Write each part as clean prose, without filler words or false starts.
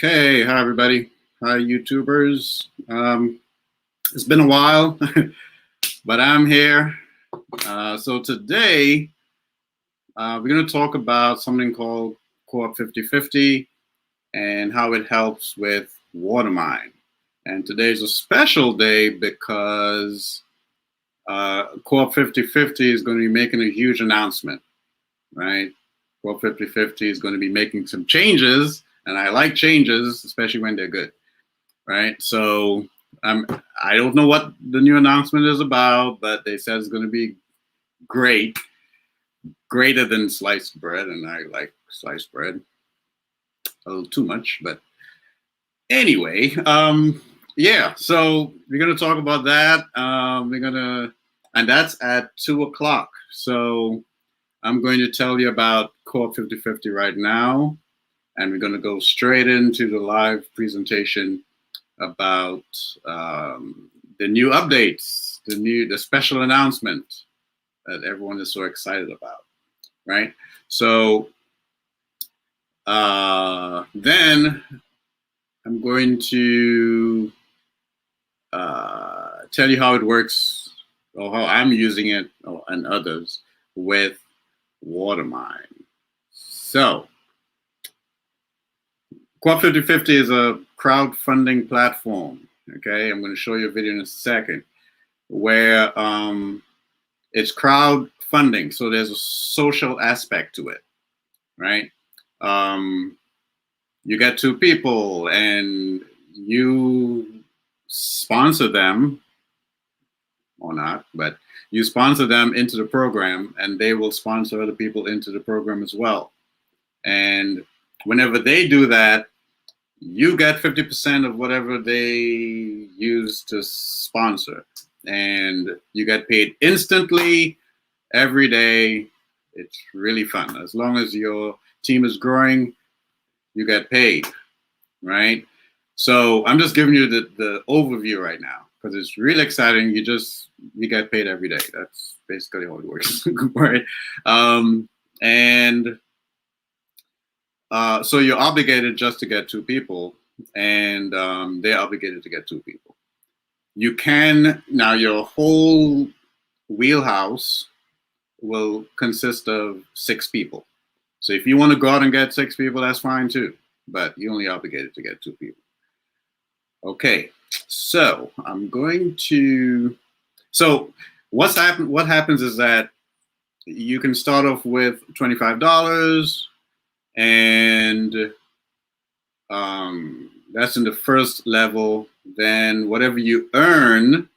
Okay, hi everybody. Hi YouTubers. It's been a while, but I'm here. So today we're going to talk about something called Coop5050 and how it helps with Watermine. And today's a special day because Coop5050 is going to be making a huge announcement, right? Coop5050 is going to be making some changes, and I like changes, especially when they're good. Right? So I don't know what the new announcement is about, but they said it's going to be great, greater than sliced bread, and I like sliced bread a little too much, but anyway, yeah. So we're going to talk about that. And that's at 2 o'clock. So I'm going to tell you about Coop5050 right now, and we're going to go straight into the live presentation about the new updates, the special announcement that everyone is so excited about, right? So then I'm going to tell you how it works, or how I'm using it, and others with Watermine. So Coop5050 is a crowdfunding platform. Okay, I'm going to show you a video in a second where it's crowdfunding, so there's a social aspect to it, right? You get two people and you sponsor them, or not, but you sponsor them into the program, and they will sponsor other people into the program as well. And whenever they do that, you get 50% of whatever they use to sponsor, and you get paid instantly every day. It's really fun. As long as your team is growing, you get paid, right? So I'm just giving you the overview right now because it's really exciting. You get paid every day. That's basically how it works, right? So you're obligated just to get two people, and they're obligated to get two people. You can, now your whole wheelhouse will consist of 6 people. So if you want to go out and get 6 people, that's fine too, but you're only obligated to get 2 people. Okay, so I'm going to, so what happens is that you can start off with $25, and that's in the first level. Then whatever you earn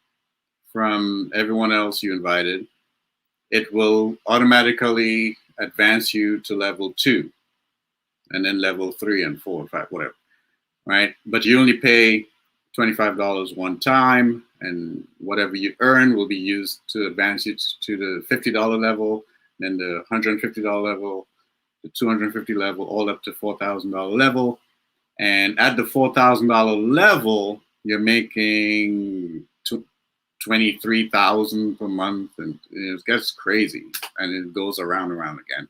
from everyone else you invited, it will automatically advance you to level 2, and then level 3 and 4 and 5, whatever, right? But you only pay $25 one time, and whatever you earn will be used to advance you to the $50 level, then the $150 level, the $250 level, all up to $4,000 level. And at the $4,000 level, you're making $23,000 per month, and it gets crazy, and it goes around and around again.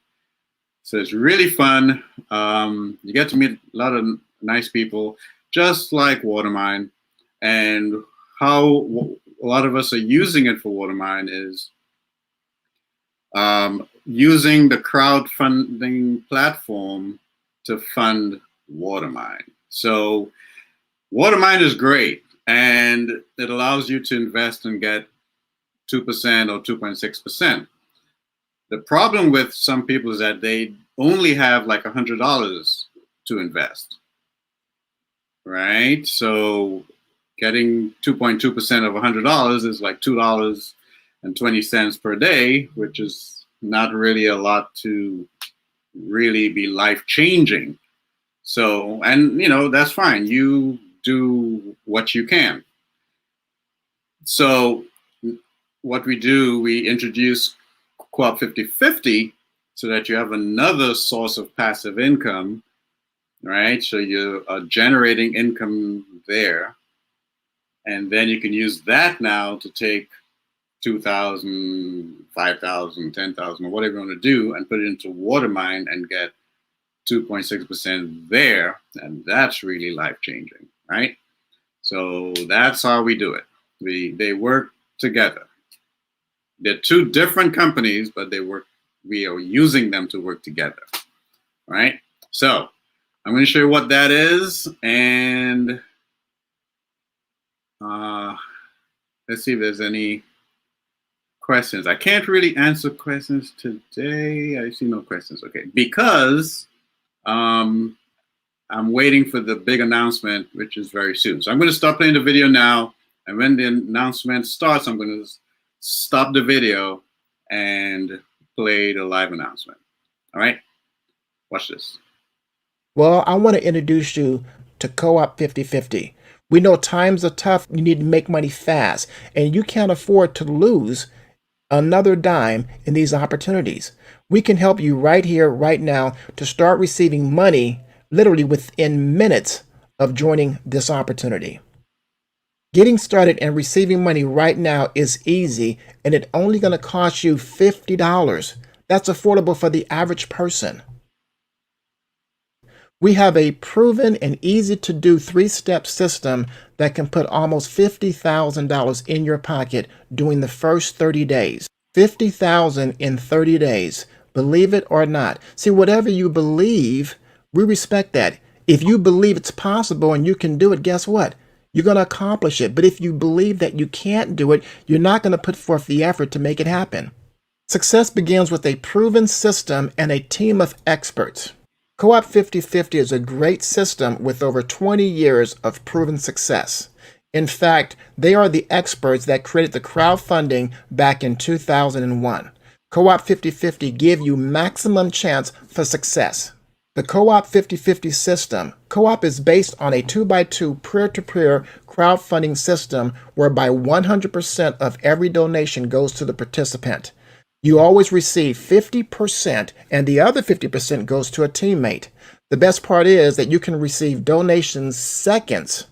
So it's really fun. You get to meet a lot of nice people, just like Watermine. And how a lot of us are using it for Watermine is using the crowdfunding platform to fund Watermine. So Watermine is great, and it allows you to invest and get 2% or 2.6%. The problem with some people is that they only have like $100 to invest, right? So getting 2.2% of $100 is like $2.20 per day, which is not really a lot to really be life-changing. So, and that's fine. You do what you can. So what we do, we introduce Coop5050 so that you have another source of passive income, right? So you are generating income there. And then you can use that now to take 2,000, 5,000, 10,000, or whatever you want to do, and put it into Watermine and get 2.6% there, and that's really life-changing, right? So that's how we do it. They work together. They're two different companies, but they work. We are using them to work together, right? So I'm going to show you what that is, and let's see if there's any questions. I can't really answer questions today. I see no questions. Okay, because I'm waiting for the big announcement, which is very soon. So I'm going to stop playing the video now, and when the announcement starts, I'm going to stop the video and play the live announcement. All right, watch this. Well, I want to introduce you to Coop5050. We know times are tough. You need to make money fast, and you can't afford to lose another dime in these opportunities. We can help you right here, right now, to start receiving money literally within minutes of joining this opportunity. Getting started and receiving money right now is easy, and it's only going to cost you $50. That's affordable for the average person. We have a proven and easy to do 3-step system that can put almost $50,000 in your pocket during the first 30 days. $50,000 in 30 days. Believe it or not. See, whatever you believe, we respect that. If you believe it's possible and you can do it, guess what? You're going to accomplish it. But if you believe that you can't do it, you're not going to put forth the effort to make it happen. Success begins with a proven system and a team of experts. Coop5050 is a great system with over 20 years of proven success. In fact, they are the experts that created the crowdfunding back in 2001. Coop5050 give you maximum chance for success. The Coop5050 system. Co-op is based on a 2x2 peer-to-peer crowdfunding system whereby 100% of every donation goes to the participant. You always receive 50% and the other 50% goes to a teammate. The best part is that you can receive donations seconds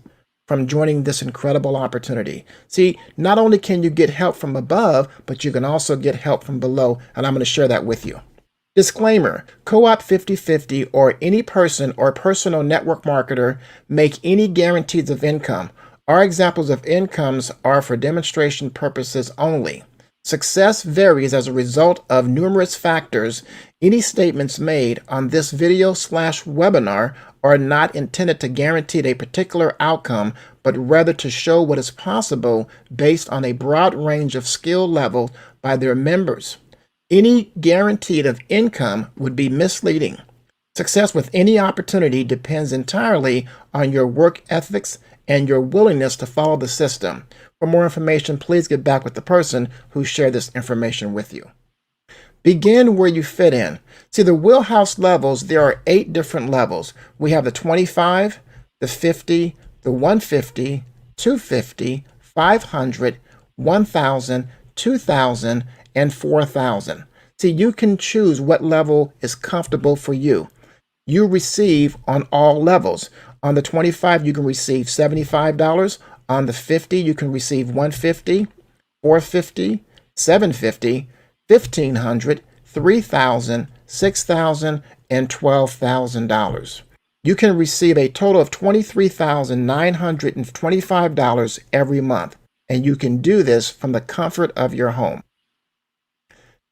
from joining this incredible opportunity. See, not only can you get help from above, but you can also get help from below, and I'm going to share that with you. Disclaimer, Coop5050 or any person or personal network marketer make any guarantees of income. Our examples of incomes are for demonstration purposes only. Success varies as a result of numerous factors. Any statements made on this video/webinar are not intended to guarantee a particular outcome, but rather to show what is possible based on a broad range of skill level by their members. Any guarantee of income would be misleading. Success with any opportunity depends entirely on your work ethics and your willingness to follow the system. For more information, please get back with the person who shared this information with you. Begin where you fit in. See, the wheelhouse levels, there are 8 different levels. We have the 25, the 50, the 150, 250, 500, 1,000, 2,000, and 4,000. See, you can choose what level is comfortable for you. You receive on all levels. On the 25, you can receive $75. On the 50, you can receive $150, $450, $750, $1,500, $3,000, $6,000, and $12,000. You can receive a total of $23,925 every month, and you can do this from the comfort of your home.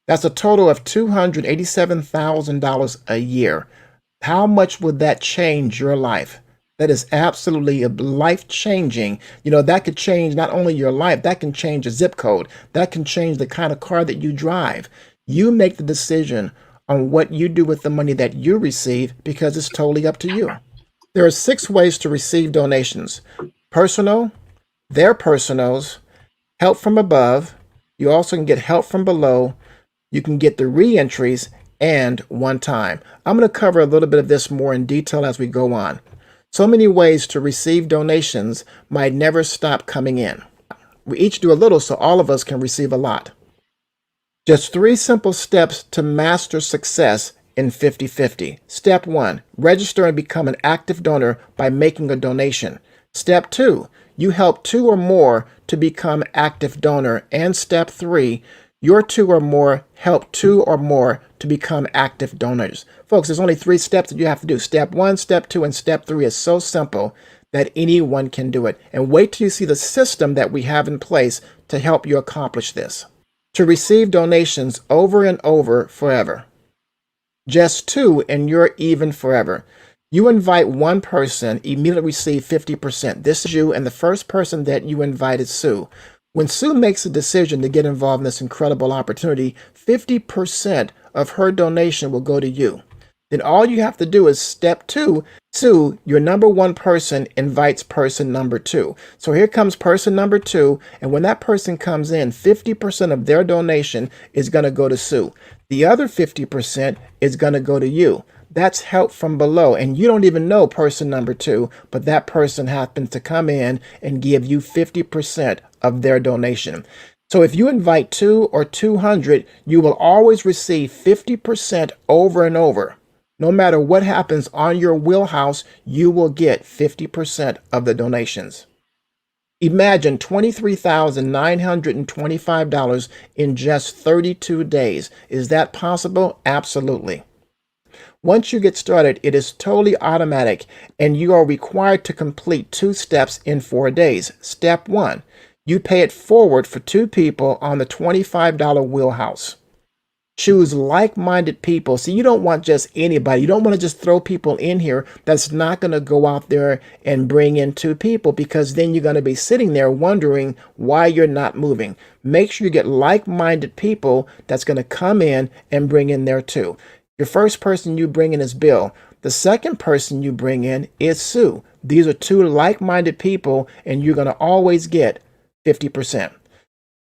That's a total of $287,000 a year. How much would that change your life? That is absolutely life-changing. You know, that could change not only your life, that can change a zip code. That can change the kind of car that you drive. You make the decision on what you do with the money that you receive because it's totally up to you. There are 6 ways to receive donations. Personal, their personals, help from above. You also can get help from below. You can get the re-entries and one time. I'm going to cover a little bit of this more in detail as we go on. So many ways to receive donations might never stop coming in. We each do a little so all of us can receive a lot. Just 3 simple steps to master success in 50/50. Step 1, register and become an active donor by making a donation. Step 2, you help 2 or more to become active donor. And step 3, Your two or more help two or more to become active donors. Folks, there's only 3 steps that you have to do. Step 1, step 2, and step 3 is so simple that anyone can do it. And wait till you see the system that we have in place to help you accomplish this. To receive donations over and over forever. Just 2 and you're even forever. You invite one person, immediately receive 50%. This is you, and the first person that you invite is Sue. When Sue makes a decision to get involved in this incredible opportunity, 50% of her donation will go to you. Then all you have to do is step 2. Sue, your number 1 person invites person number 2. So here comes person number 2, and when that person comes in, 50% of their donation is going to go to Sue. The other 50% is going to go to you. That's help from below, and you don't even know person number 2, but that person happens to come in and give you 50% of their donation. So if you invite 2 or 200, you will always receive 50% over and over. No matter what happens on your wheelhouse, you will get 50% of the donations. Imagine $23,925 in just 32 days. Is that possible? Absolutely. Once you get started, it is totally automatic, and you are required to complete 2 steps in 4 days. Step 1, you pay it forward for 2 people on the $25 wheelhouse. Choose like-minded people. See, you don't want just anybody. You don't want to just throw people in here that's not going to go out there and bring in 2 people, because then you're going to be sitting there wondering why you're not moving. Make sure you get like-minded people that's going to come in and bring in their 2. Your first person you bring in is Bill. The second person you bring in is Sue. These are 2 like-minded people, and you're going to always get 50%.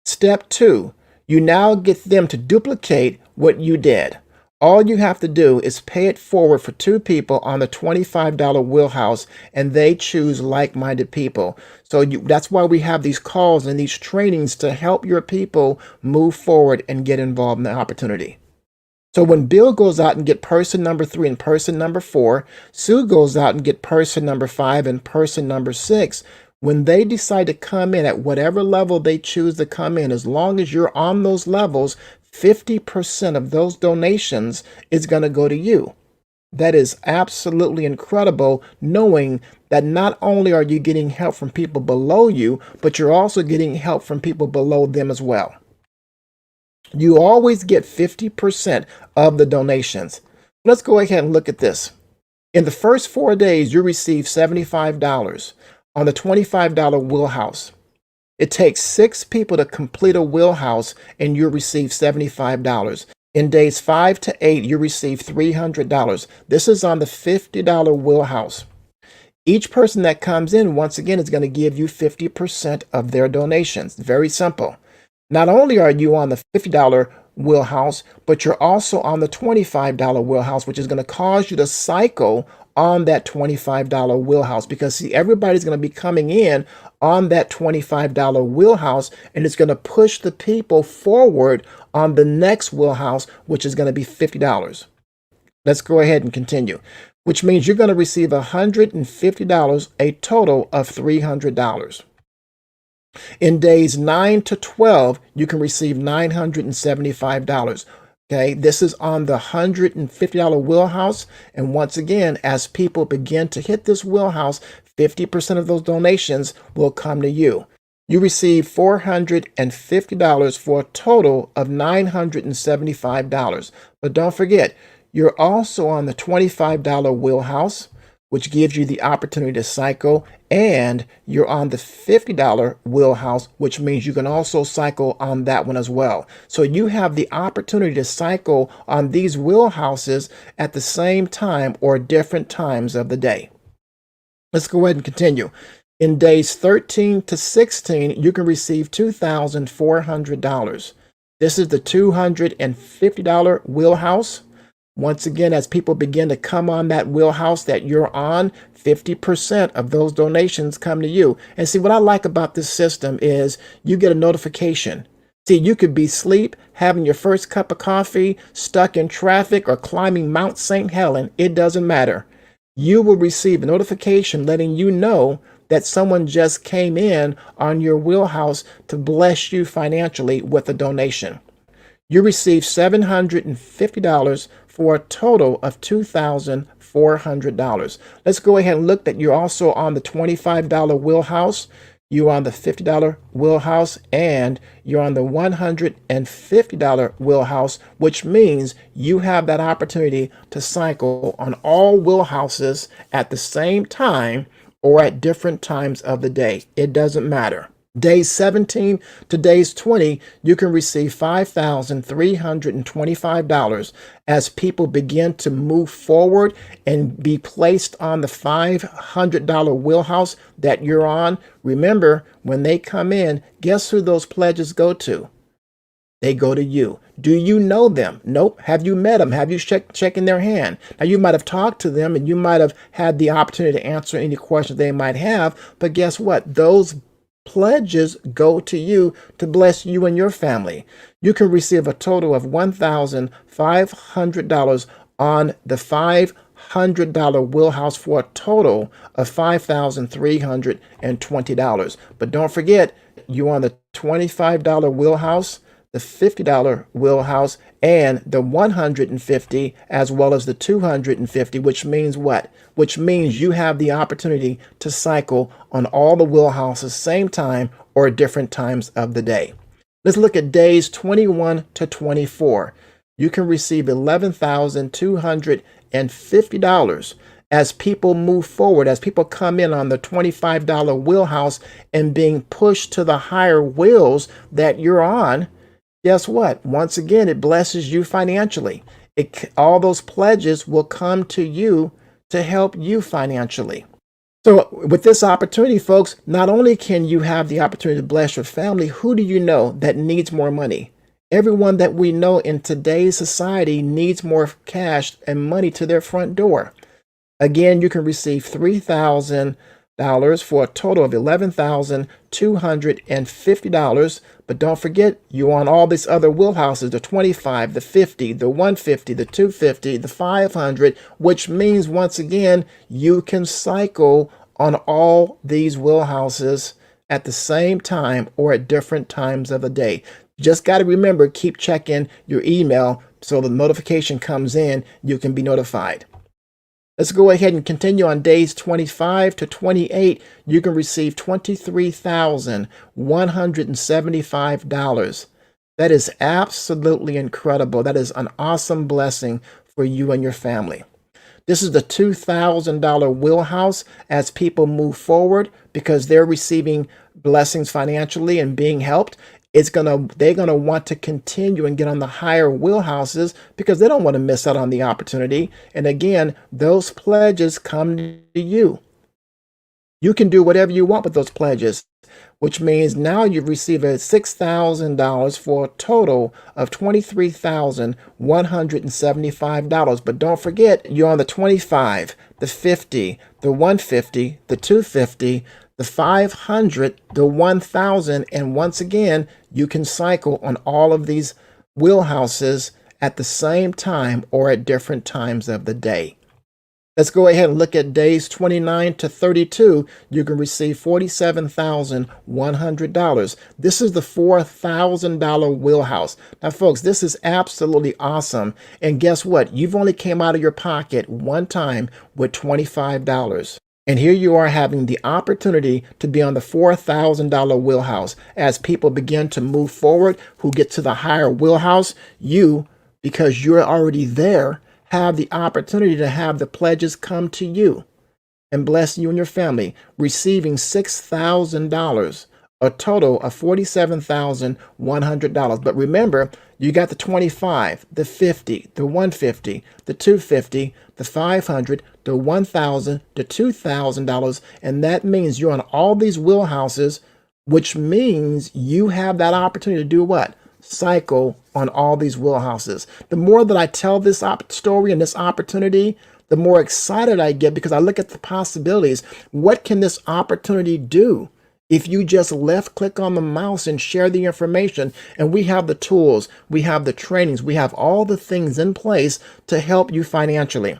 Step 2, you now get them to duplicate what you did. All you have to do is pay it forward for 2 people on the $25 wheelhouse, and they choose like-minded people. So that's why we have these calls and these trainings to help your people move forward and get involved in the opportunity. So when Bill goes out and get person number 3 and person number 4, Sue goes out and get person number 5 and person number 6. When they decide to come in at whatever level they choose to come in, as long as you're on those levels, 50% of those donations is going to go to you. That is absolutely incredible, knowing that not only are you getting help from people below you, but you're also getting help from people below them as well. You always get 50% of the donations. Let's go ahead and look at this. In the first 4 days, you receive $75 on the $25 wheelhouse. It takes 6 people to complete a wheelhouse, and you receive $75. In days 5 to 8, you receive $300. This is on the $50 wheelhouse. Each person that comes in, once again, is going to give you 50% of their donations. Very simple. Not only are you on the $50 wheelhouse, but you're also on the $25 wheelhouse, which is going to cause you to cycle on that $25 wheelhouse, because see, everybody's going to be coming in on that $25 wheelhouse, and it's going to push the people forward on the next wheelhouse, which is going to be $50. Let's go ahead and continue, which means you're going to receive $150, a total of $300. In days 9 to 12, you can receive $975. Okay, this is on the $150 wheelhouse. And once again, as people begin to hit this wheelhouse, 50% of those donations will come to you. You receive $450 for a total of $975. But don't forget, you're also on the $25 wheelhouse, which gives you the opportunity to cycle, and you're on the $50 wheelhouse, which means you can also cycle on that one as well. So you have the opportunity to cycle on these wheelhouses at the same time or different times of the day. Let's go ahead and continue. In days 13 to 16, you can receive $2,400. This is the $250 wheelhouse. Once again, as people begin to come on that wheelhouse that you're on, 50% of those donations come to you. And see, what I like about this system is you get a notification. See, you could be asleep, having your first cup of coffee, stuck in traffic, or climbing Mount St. Helens. It doesn't matter. You will receive a notification letting you know that someone just came in on your wheelhouse to bless you financially with a donation. you receive $750 for a total of $2,400. Let's go ahead and look that you're also on the $25 wheelhouse, you're on the $50 wheelhouse, and you're on the $150 wheelhouse, which means you have that opportunity to cycle on all wheelhouses at the same time or at different times of the day. It doesn't matter. Days 17 to days 20, you can receive $5,325 as people begin to move forward and be placed on the $500 wheelhouse that you're on. Remember, when they come in, guess who those pledges go to? They go to you. Do you know them? Nope. Have you met them? Have you checking their hand? Now, you might have talked to them and you might have had the opportunity to answer any questions they might have, but guess what? Those pledges go to you to bless you and your family. You can receive a total of $1,500 on the $500 wheelhouse for a total of $5,320. But don't forget, you're on the $25 wheelhouse, the $50 wheelhouse, and the $150, as well as the $250, which means what? Which means you have the opportunity to cycle on all the wheelhouses same time or different times of the day. Let's look at days 21 to 24. You can receive $11,250 as people move forward, as people come in on the $25 wheelhouse and being pushed to the higher wheels that you're on. Guess what? Once again, it blesses you financially. All those pledges will come to you to help you financially. So with this opportunity, folks, not only can you have the opportunity to bless your family, who do you know that needs more money? Everyone that we know in today's society needs more cash and money to their front door. Again, you can receive $3,000 for a total of $11,250. But don't forget, you're on all these other wheelhouses, the 25, the 50, the 150, the 250, the 500, which means, once again, you can cycle on all these wheelhouses at the same time or at different times of the day. Just got to remember, keep checking your email so the notification comes in, you can be notified. Let's go ahead and continue on days 25 to 28. You can receive $23,175. That is absolutely incredible. That is an awesome blessing for you and your family. This is the $2,000 wheelhouse as people move forward because they're receiving blessings financially and being helped. They're gonna want to continue and get on the higher wheelhouses because they don't want to miss out on the opportunity. And again, those pledges come to you. You can do whatever you want with those pledges, which means now you've received $6,000 for a total of $23,175. But don't forget, you're on the 25, the 50, the 150, the 250, the 500, the 1,000, and once again, you can cycle on all of these wheelhouses at the same time or at different times of the day. Let's go ahead and look at days 29 to 32. You can receive $47,100. This is the $4,000 wheelhouse. Now, folks, this is absolutely awesome. And guess what? You've only came out of your pocket one time with $25. And here you are having the opportunity to be on the $4,000 wheelhouse. As people begin to move forward, who get to the higher wheelhouse, you, because you're already there, have the opportunity to have the pledges come to you and bless you and your family, receiving $6,000, a total of $47,100. But remember, you got the 25, the 50, the 150, the 250, the 500, the 1,000, the $2,000, and that means you're on all these wheelhouses, which means you have that opportunity to do what? Cycle on all these wheelhouses. The more that I tell this story and this opportunity, the more excited I get because I look at the possibilities. What can this opportunity do? If you just left click on the mouse and share the information, and we have the tools, we have the trainings, we have all the things in place to help you financially.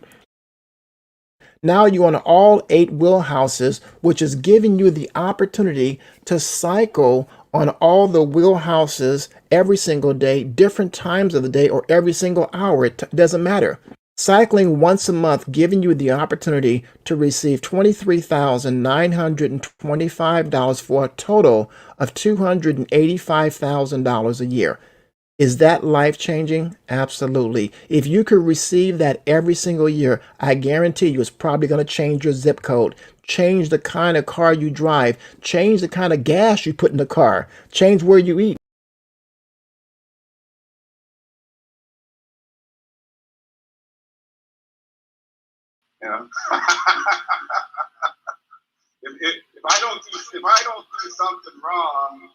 Now you on all 8 wheelhouses, which is giving you the opportunity to cycle on all the wheelhouses every single day, different times of the day, or every single hour. It doesn't matter. Cycling once a month, giving you the opportunity to receive $23,925 for a total of $285,000 a year. Is that life changing? Absolutely. If you could receive that every single year, I guarantee you it's probably going to change your zip code, change the kind of car you drive, change the kind of gas you put in the car, change where you eat. Yeah. if I don't do something wrong,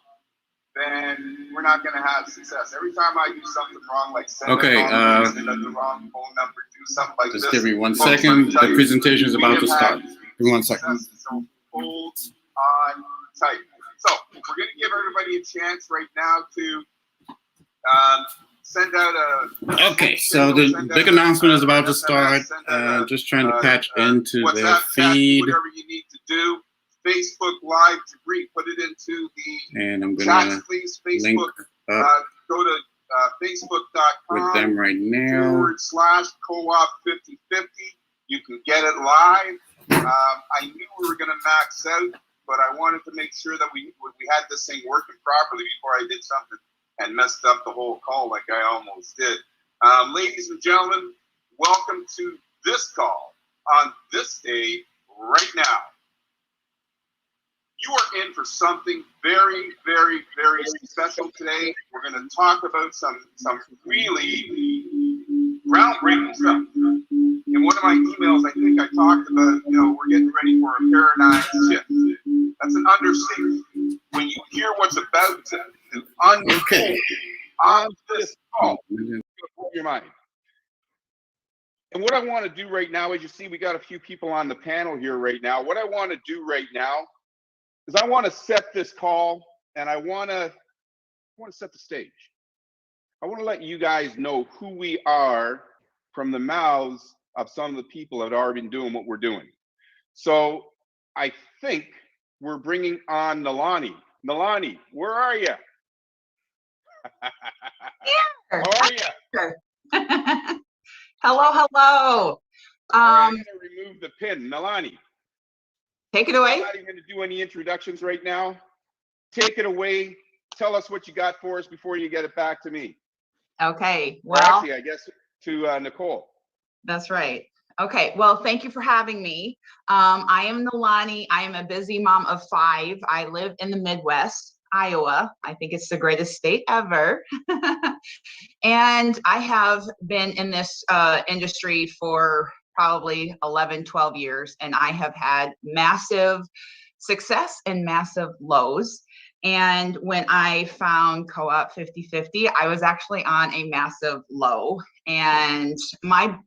then we're not going to have success. Every time I do something wrong, like send out the wrong phone number, do something like just this. Give me 1 second. The presentation is about to start. Give me 1 second. So hold on tight. So we're going to give everybody a chance right now to send out a. Okay, so the big announcement is about to start. Just trying to patch into their feed. Whatever you need to do. Facebook Live to greet. Put it into the and I'm gonna please. Facebook. Link up go to facebook.com with them right now. / Coop5050. You can get it live. I knew we were going to max out, but I wanted to make sure that we had this thing working properly before I did something and messed up the whole call like I almost did. Ladies and gentlemen, welcome to this call on this day right now. You are in for something very, very, very special today. We're going to talk about some really groundbreaking stuff. In one of my emails, I think I talked about, we're getting ready for a paradigm shift. That's an understatement. When you hear what's about to unfold on this call, it's going to blow your mind. And what I want to do right now, as you see, we got a few people on the panel here right now. What I want to do right now is I want to set this call, and I want to set the stage. I want to let you guys know who we are from the mouths of some of the people that have already been doing what we're doing. So I think we're bringing on Nalani. Nalani, where are you? Here. How are you? Hello. I'm going to remove the pin. Nalani. Take it away. I'm not even going to do any introductions right now. Take it away. Tell us what you got for us before you get it back to me. Okay. Well, actually, I guess to Nicole. That's right. Okay. Well, thank you for having me. I am Nalani. I am a busy mom of 5. I live in the Midwest, Iowa. I think it's the greatest state ever. And I have been in this industry for probably 11, 12 years, and I have had massive success and massive lows. And when I found Coop5050, I was actually on a massive low. And my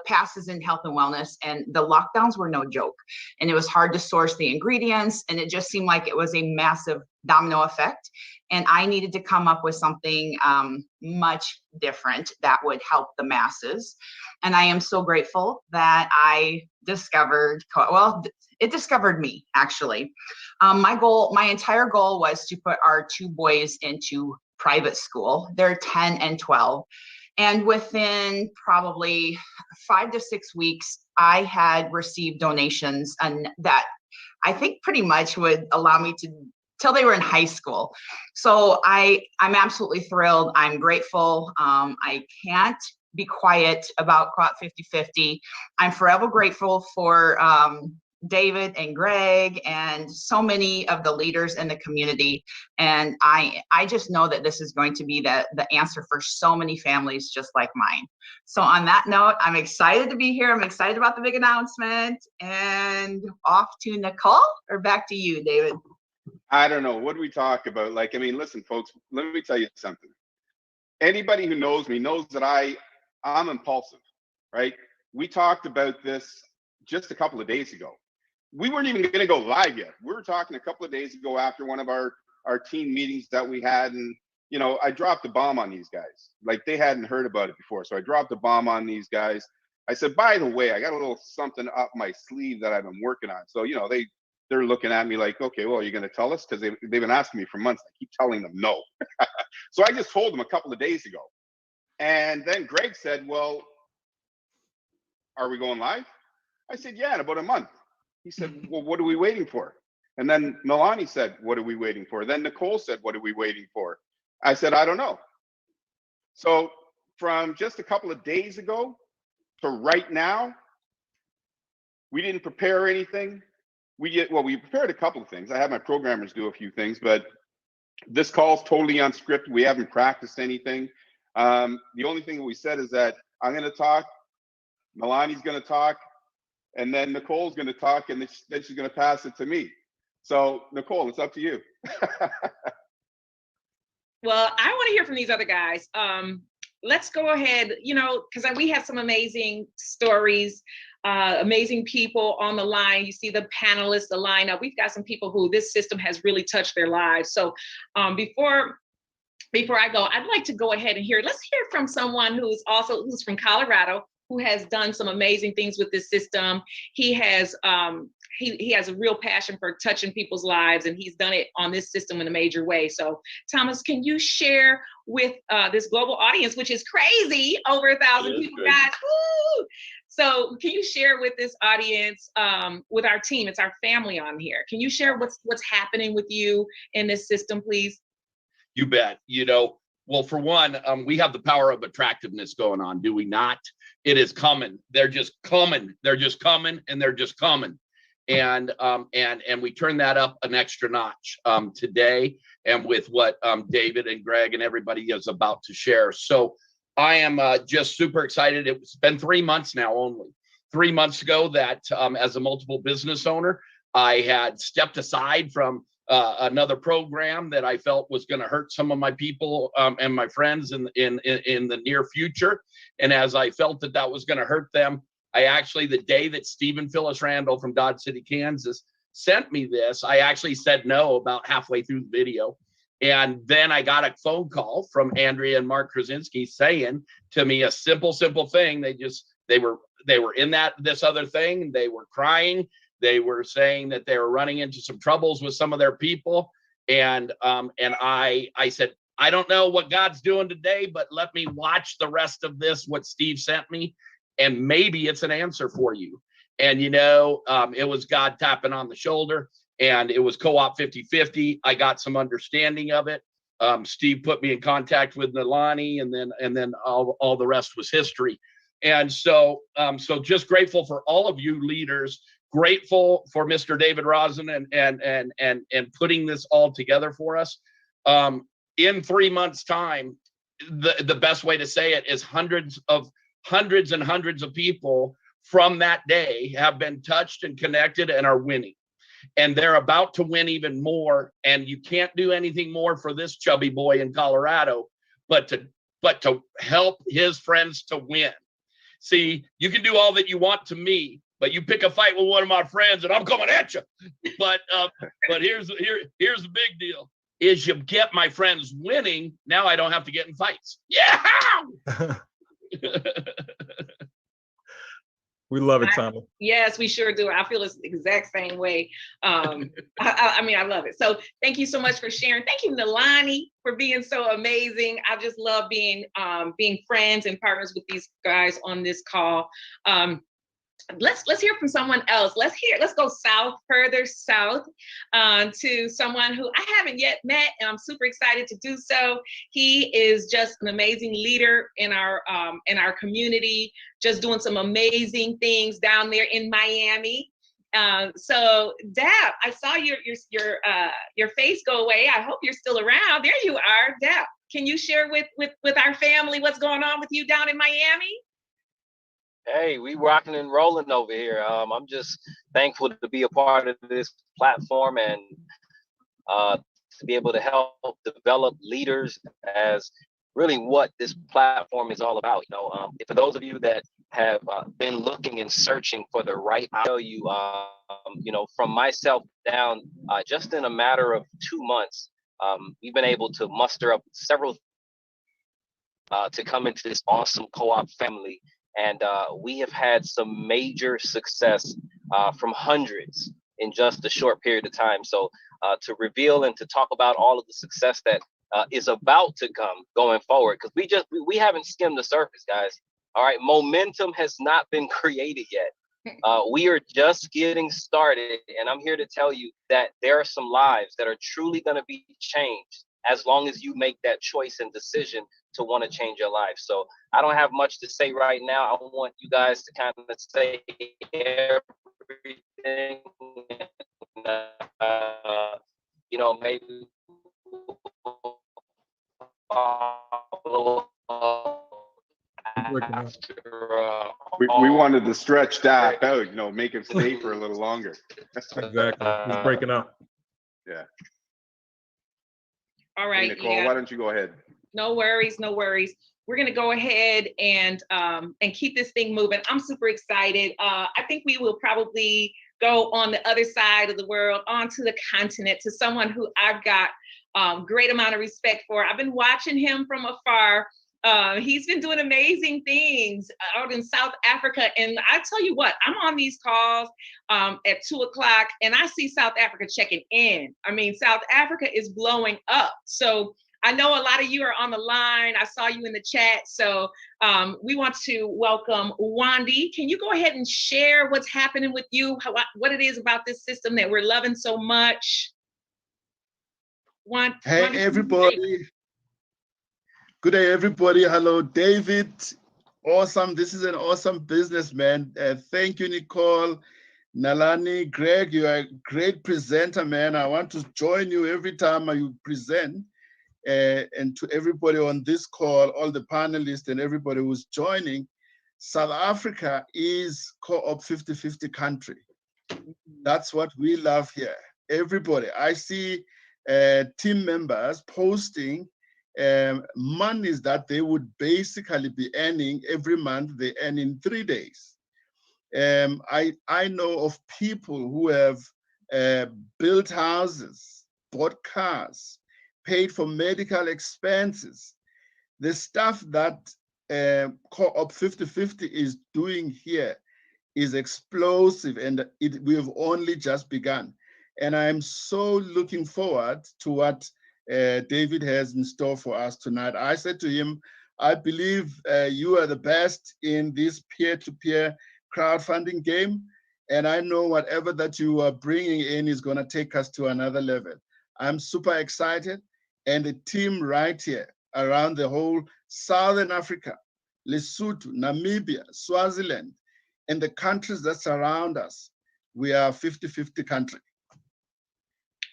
past is in health and wellness, and the lockdowns were no joke. And it was hard to source the ingredients, and it just seemed like it was a massive domino effect. And I needed to come up with something much different that would help the masses. And I am so grateful that I discovered, it discovered me, actually. My entire goal was to put our 2 boys into private school. They're 10 and 12. And within probably 5 to 6 weeks, I had received donations and that I think pretty much would allow me to till they were in high school. So I'm absolutely thrilled. I'm grateful. I can't be quiet about Coop5050. I'm forever grateful for David and Greg and so many of the leaders in the community. And I just know that this is going to be the answer for so many families just like mine. So on that note, I'm excited to be here. I'm excited about the big announcement, and off to Nicole, or back to you, David. I don't know. What do we talk about? Listen, folks, let me tell you something. Anybody who knows me knows that I'm impulsive, right? We talked about this just a couple of days ago. We weren't even going to go live yet. We were talking a couple of days ago after one of our team meetings that we had. And, I dropped a bomb on these guys. Like, they hadn't heard about it before. So I dropped a bomb on these guys. I said, by the way, I got a little something up my sleeve that I've been working on. So, you know, they're looking at me like, okay, well, you're going to tell us? Because they've been asking me for months. I keep telling them no. So I just told them a couple of days ago. And then Greg said, well, are we going live? I said, yeah, in about a month. He said, well, what are we waiting for? And then Milani said, what are we waiting for? Then Nicole said, what are we waiting for? I said, I don't know. So from just a couple of days ago to right now, we didn't prepare anything. We prepared a couple of things. I had my programmers do a few things, but this call's totally unscripted. We haven't practiced anything. The only thing we said is that I'm going to talk, Milani's going to talk, and then Nicole's going to talk, and then she's going to pass it to me. So Nicole, it's up to you. Well, I want to hear from these other guys. Let's go ahead, you know, because we have some amazing stories, amazing people on the line. You see the panelists, the lineup. We've got some people who this system has really touched their lives. So before I go, I'd like to go ahead and let's hear from someone who's from Colorado, who has done some amazing things with this system. He has he has a real passion for touching people's lives, and he's done it on this system in a major way. So Thomas, can you share with this global audience, which is crazy, over 1,000 people, guys? Woo! So can you share with this audience, with our team, it's our family on here, can you share what's happening with you in this system, please? You bet. You know, well, for one, we have the power of attractiveness going on, do we not? It is coming. They're just coming. They're just coming, and they're just coming. And we turn that up an extra notch today, and with what David and Greg and everybody is about to share. So I am just super excited. It's been 3 months now, only 3 months ago, that as a multiple business owner, I had stepped aside from another program that I felt was going to hurt some of my people and my friends in the near future. And as I felt that was going to hurt them, I actually, the day that Stephen Phyllis Randall from Dodge City, Kansas sent me this, I actually said no about halfway through the video. And then I got a phone call from Andrea and Mark Krasinski saying to me a simple thing. They were in this other thing. They were crying. They were saying that they were running into some troubles with some of their people. And I said, I don't know what God's doing today, but let me watch the rest of this, what Steve sent me, and maybe it's an answer for you. And, you know, it was God tapping on the shoulder, and it was Coop5050. I got some understanding of it. Steve put me in contact with Nalani, and then all the rest was history. And so just grateful for all of you leaders, grateful for Mr. David Rosen and putting this all together for us. In 3 months' time, the best way to say it is hundreds and hundreds of people from that day have been touched and connected and are winning. And they're about to win even more. And you can't do anything more for this chubby boy in Colorado, but to help his friends to win. See, you can do all that you want to me, but you pick a fight with one of my friends and I'm coming at you. But here's the big deal. Is you get my friends winning, now I don't have to get in fights. Yeah. We love it, Thomas. Yes, we sure do. I feel the exact same way. I mean, I love it. So thank you so much for sharing. Thank you, Nalani, for being so amazing. I just love being friends and partners with these guys on this call. Let's hear from someone else. Let's go further south, to someone who I haven't yet met, and I'm super excited to do so. He is just an amazing leader in our community, just doing some amazing things down there in Miami. So Dab, I saw your face go away. I hope you're still around. There you are, Dab. Can you share with our family what's going on with you down in Miami? Hey, we rocking and rolling over here. I'm just thankful to be a part of this platform and to be able to help develop leaders as really what this platform is all about. You know, for those of you that have been looking and searching for the right, I'll tell you, you know, from myself down, just in a matter of 2 months, we've been able to muster up several to come into this awesome co-op family And we have had some major success from hundreds in just a short period of time. So to reveal and to talk about all of the success that is about to come going forward, because we haven't skimmed the surface, guys. All right, momentum has not been created yet. We are just getting started, and I'm here to tell you that there are some lives that are truly going to be changed as long as you make that choice and decision to want to change your life. So I don't have much to say right now. I want you guys to kind of say everything, maybe follow after. We wanted to stretch that out, make him stay for a little longer. Exactly. He's breaking up. Yeah. All right, hey, Nicole, why don't you go ahead? No worries, no worries. We're gonna go ahead and keep this thing moving. I'm super excited. I think we will probably go on the other side of the world, onto the continent, to someone who I've got great amount of respect for. I've been watching him from afar. He's been doing amazing things out in South Africa. And I tell you what, I'm on these calls at 2:00 and I see South Africa checking in. I mean, South Africa is blowing up. So I know a lot of you are on the line. I saw you in the chat. So we want to welcome Wandy. Can you go ahead and share what's happening with you, what it is about this system that we're loving so much? Hey, everybody. Good day, everybody. Hello, David. Awesome. This is an awesome business, man. Thank you, Nicole, Nalani, Greg. You are a great presenter, man. I want to join you every time you present. And to everybody on this call, all the panelists and everybody who's joining, South Africa is Co-op 50-50 country. That's what we love here. Everybody. I see team members posting monies that they would basically be earning every month. They earn in 3 days. I know of people who have built houses, bought cars, paid for medical expenses. The stuff that Co-op 50-50 is doing here is explosive, and we have only just begun. And I'm so looking forward to what David has in store for us tonight. I said to him, I believe you are the best in this peer-to-peer crowdfunding game. And I know whatever that you are bringing in is going to take us to another level. I'm super excited. And the team right here around the whole Southern Africa, Lesotho, Namibia, Swaziland, and the countries that surround us, we are 50-50 country.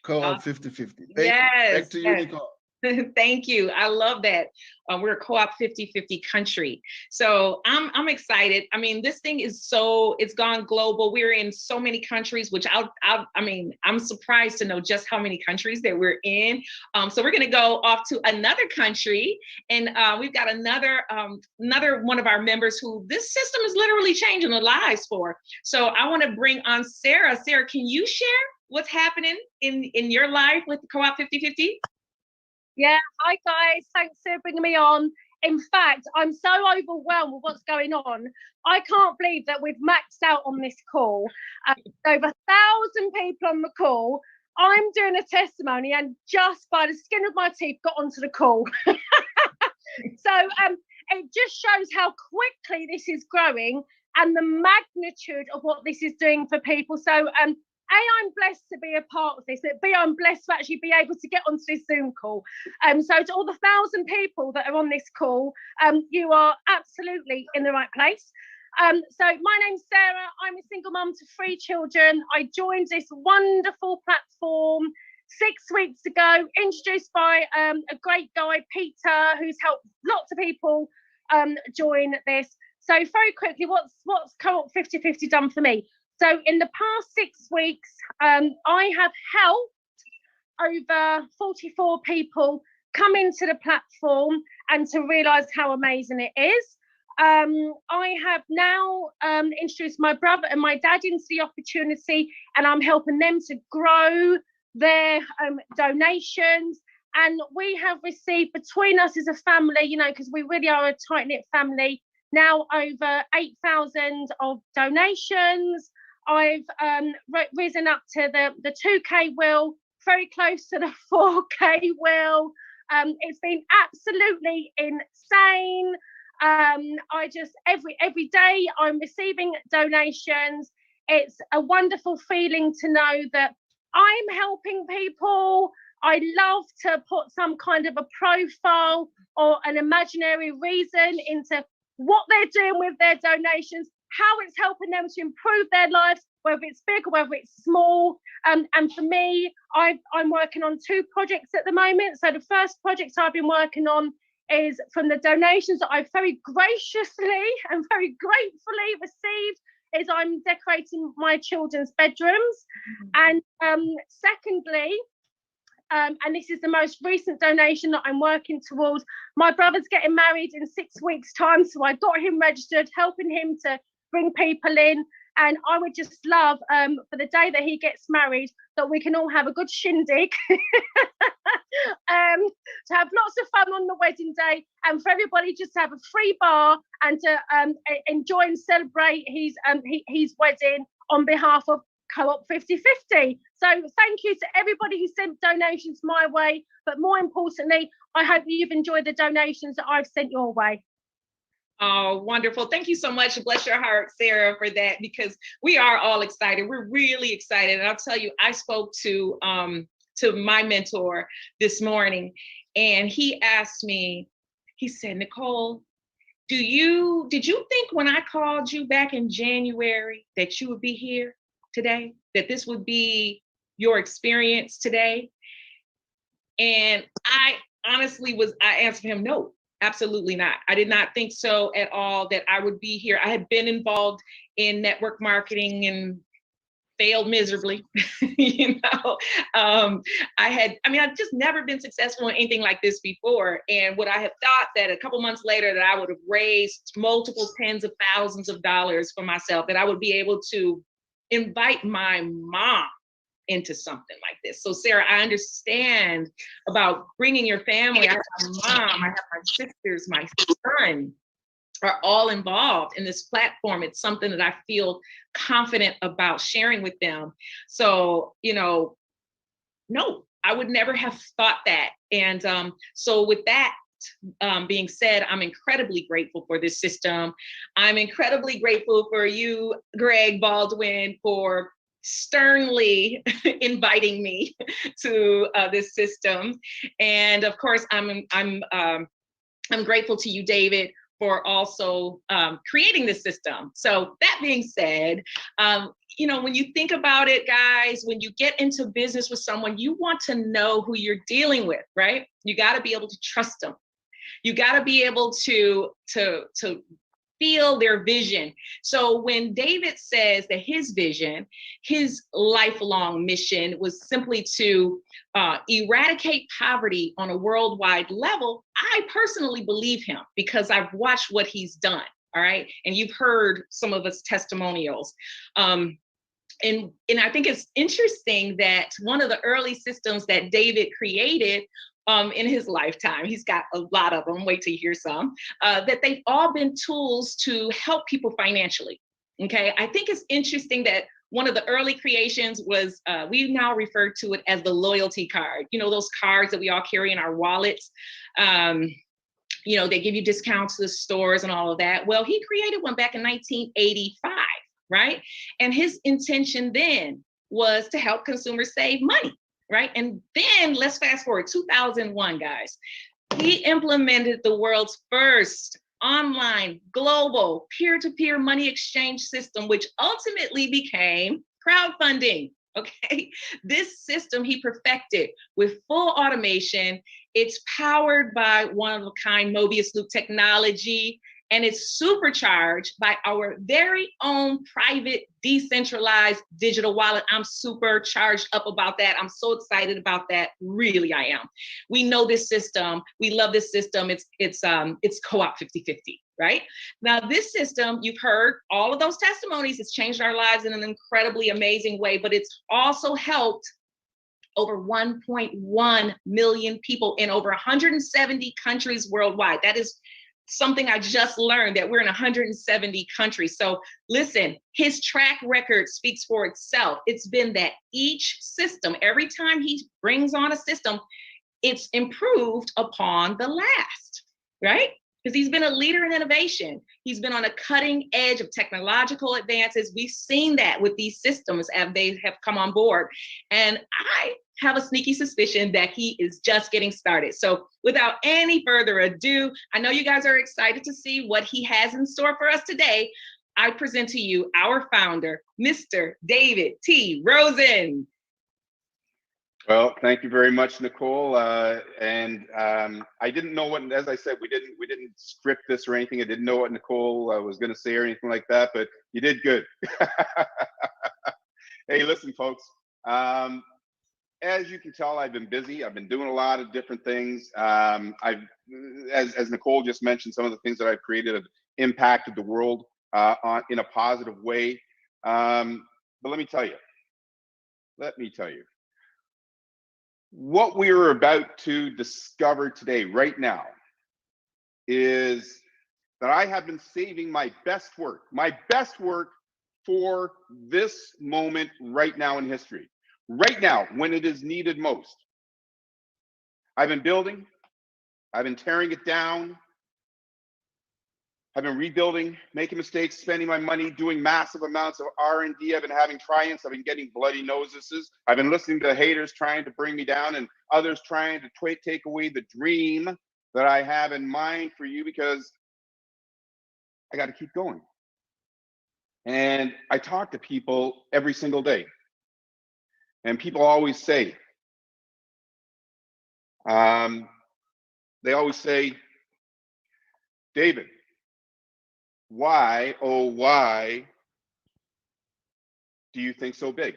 Co-op 50-50. Yes. Back to you, Nicole. Thank you. I love that. We're a Co-op 50-50 country. So I'm excited. I mean, this thing is it's gone global. We're in so many countries, which I'm surprised to know just how many countries that we're in. So we're going to go off to another country, and we've got another one of our members who this system is literally changing their lives for. So I want to bring on Sarah. Sarah, can you share what's happening in your life with the Co-op 50-50? Yeah, hi guys, thanks for bringing me on. In fact, I'm so overwhelmed with what's going on. I can't believe that we've maxed out on this call. Over 1,000 people on the call. I'm doing a testimony and just by the skin of my teeth got onto the call. So it just shows how quickly this is growing and the magnitude of what this is doing for people. So I'm blessed to be a part of this, but B, I'm blessed to actually be able to get onto this Zoom call. So to all the 1,000 people that are on this call, you are absolutely in the right place. So my name's Sarah. I'm a single mum to 3 children. I joined this wonderful platform 6 weeks ago, introduced by a great guy, Peter, who's helped lots of people join this. So very quickly, what's Co-op 50-50 done for me? So in the past 6 weeks, I have helped over 44 people come into the platform and to realise how amazing it is. I have now introduced my brother and my dad into the opportunity, and I'm helping them to grow their donations. And we have received between us as a family, because we really are a tight-knit family, now over 8,000 of donations. I've risen up to the 2K wheel, very close to the 4K wheel. It's been absolutely insane. I just every day I'm receiving donations. It's a wonderful feeling to know that I'm helping people. I love to put some kind of a profile or an imaginary reason into what they're doing with their donations, how it's helping them to improve their lives, whether it's big or whether it's small. And for me, I'm working on 2 projects at the moment. So the first project I've been working on is from the donations that I've very graciously and very gratefully received, is I'm decorating my children's bedrooms. And secondly, and this is the most recent donation that I'm working towards, my brother's getting married in 6 weeks' time, so I got him registered, helping him to bring people in. And I would just love, for the day that he gets married, that we can all have a good shindig, to have lots of fun on the wedding day, and for everybody just to have a free bar and to enjoy and celebrate his wedding on behalf of Coop5050. So thank you to everybody who sent donations my way, but more importantly, I hope you've enjoyed the donations that I've sent your way. Oh, wonderful. Thank you so much. Bless your heart, Sarah, for that, because we are all excited. We're really excited. And I'll tell you, I spoke to my mentor this morning, and he asked me, he said, Nicole, did you think when I called you back in January that you would be here today, that this would be your experience today? And I honestly I answered him, no. Absolutely not. I did not think so at all that I would be here. I had been involved in network marketing and failed miserably. I've just never been successful in anything like this before. And what I had thought that a couple months later that I would have raised multiple tens of thousands of dollars for myself, that I would be able to invite my mom into something like this. So Sarah, I understand about bringing your family. I have my mom, I have my sisters, my son are all involved in this platform. It's something that I feel confident about sharing with them. So, no, I would never have thought that. And so with that being said, I'm incredibly grateful for this system. I'm incredibly grateful for you, Greg Baldwin, for sternly inviting me to this system. And of course, I'm grateful to you, David, for also creating this system. So that being said, when you think about it, guys, when you get into business with someone, you want to know who you're dealing with, right? You got to be able to trust them. You got to be able to feel their vision. So when David says that his vision, his lifelong mission was simply to eradicate poverty on a worldwide level, I personally believe him because I've watched what he's done. All right. And you've heard some of his testimonials. And I think it's interesting that one of the early systems that David created in his lifetime, he's got a lot of them, wait till you hear some, that they've all been tools to help people financially. Okay, I think it's interesting that one of the early creations was, we now refer to it as the loyalty card. Those cards that we all carry in our wallets. They give you discounts to the stores and all of that. Well, he created one back in 1985, right? And his intention then was to help consumers save money. Right. And then let's fast forward 2001, guys. He implemented the world's first online global peer-to-peer money exchange system, which ultimately became crowdfunding. Okay. This system he perfected with full automation. It's powered by one-of-a-kind Mobius loop technology, and it's supercharged by our very own private, decentralized digital wallet. I'm super charged up about that. I'm so excited about that. Really, I am. We know this system. We love this system. It's Coop5050, right? Now, this system, you've heard all of those testimonies. It's changed our lives in an incredibly amazing way, but it's also helped over 1.1 million people in over 170 countries worldwide. That is something I just learned, that we're in 170 countries. So listen, his track record speaks for itself. It's been that each system, every time he brings on a system, it's improved upon the last, right? Because he's been a leader in innovation. He's been on a cutting edge of technological advances. We've seen that with these systems as they have come on board. And I have a sneaky suspicion that he is just getting started. So without any further ado, I know you guys are excited to see what he has in store for us today. I present to you our founder, Mr. David T. Rosen. Well, thank you very much, Nicole. I didn't know what, as I said, we didn't script this or anything. I didn't know what Nicole was going to say or anything like that, but you did good. Hey, listen, folks. As you can tell, I've been busy. I've been doing a lot of different things. As Nicole just mentioned, some of the things that I've created have impacted the world in a positive way. But let me tell you. What we are about to discover today, right now, is that I have been saving my best work for this moment right now in history, right now when it is needed most. I've been building, I've been tearing it down, I've been rebuilding, making mistakes, spending my money, doing massive amounts of R&D. I've been having triumphs. I've been getting bloody noses. I've been listening to the haters trying to bring me down and others trying to take away the dream that I have in mind for you, because I got to keep going. And I talk to people every single day. And people always say, David, why, oh, why do you think so big?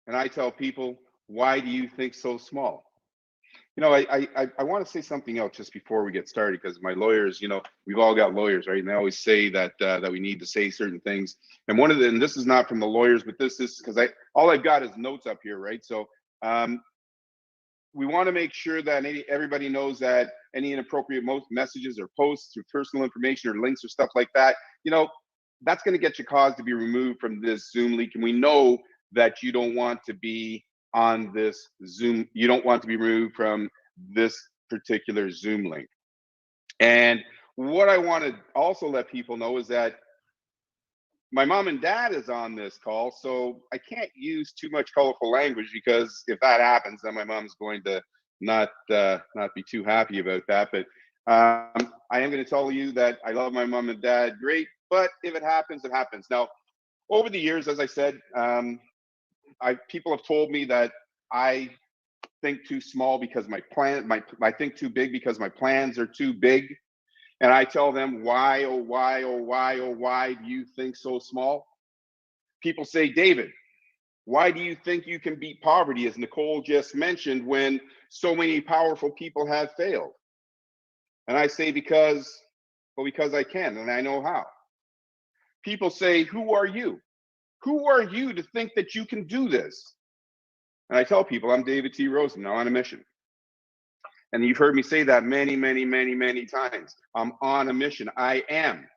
And I tell people, why do you think so small? You know, I want to say something else just before we get started, because my lawyers, you know, we've all got lawyers, right? And they always say that that we need to say certain things. And and this is not from the lawyers, but this is because all I've got is notes up here, right? So we want to make sure that everybody knows that any inappropriate messages or posts or personal information or links or stuff like that, you know, that's going to get you caused to be removed from this Zoom link. And we know that you don't want to be on this Zoom. You don't want to be removed from this particular Zoom link. And what I want to also let people know is that my mom and dad is on this call, so I can't use too much colorful language, because if that happens, then my mom's going to not be too happy about that. But I am going to tell you that I love my mom and dad great, but if it happens, it happens. Now, over the years, as I said, people have told me that I think too small because I think too big because my plans are too big. And I tell them, why, oh, why, oh, why, oh, why do you think so small? People say, David, why do you think you can beat poverty, as Nicole just mentioned, when so many powerful people have failed? And I say, because I can, and I know how. People say, who are you? Who are you to think that you can do this? And I tell people, I'm David T. Rosen, now on a mission. And you've heard me say that many, many, many, many times. I'm on a mission. I am.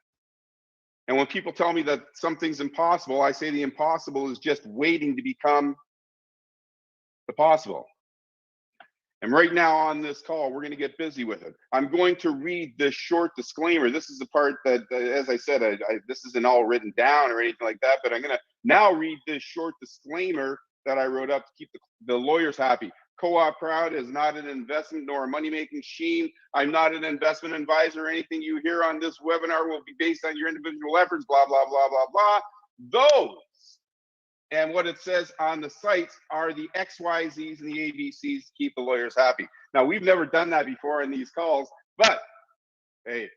And when people tell me that something's impossible, I say the impossible is just waiting to become the possible. And right now on this call, we're going to get busy with it. I'm going to read this short disclaimer. This is the part that, as I said, this isn't all written down or anything like that, but I'm going to now read this short disclaimer that I wrote up to keep the lawyers happy. Co-op Crowd is not an investment nor a money-making scheme. I'm not an investment advisor. Anything you hear on this webinar will be based on your individual efforts, blah, blah, blah, blah, blah. Those, and what it says on the sites, are the XYZs and the ABCs to keep the lawyers happy. Now, we've never done that before in these calls, but hey,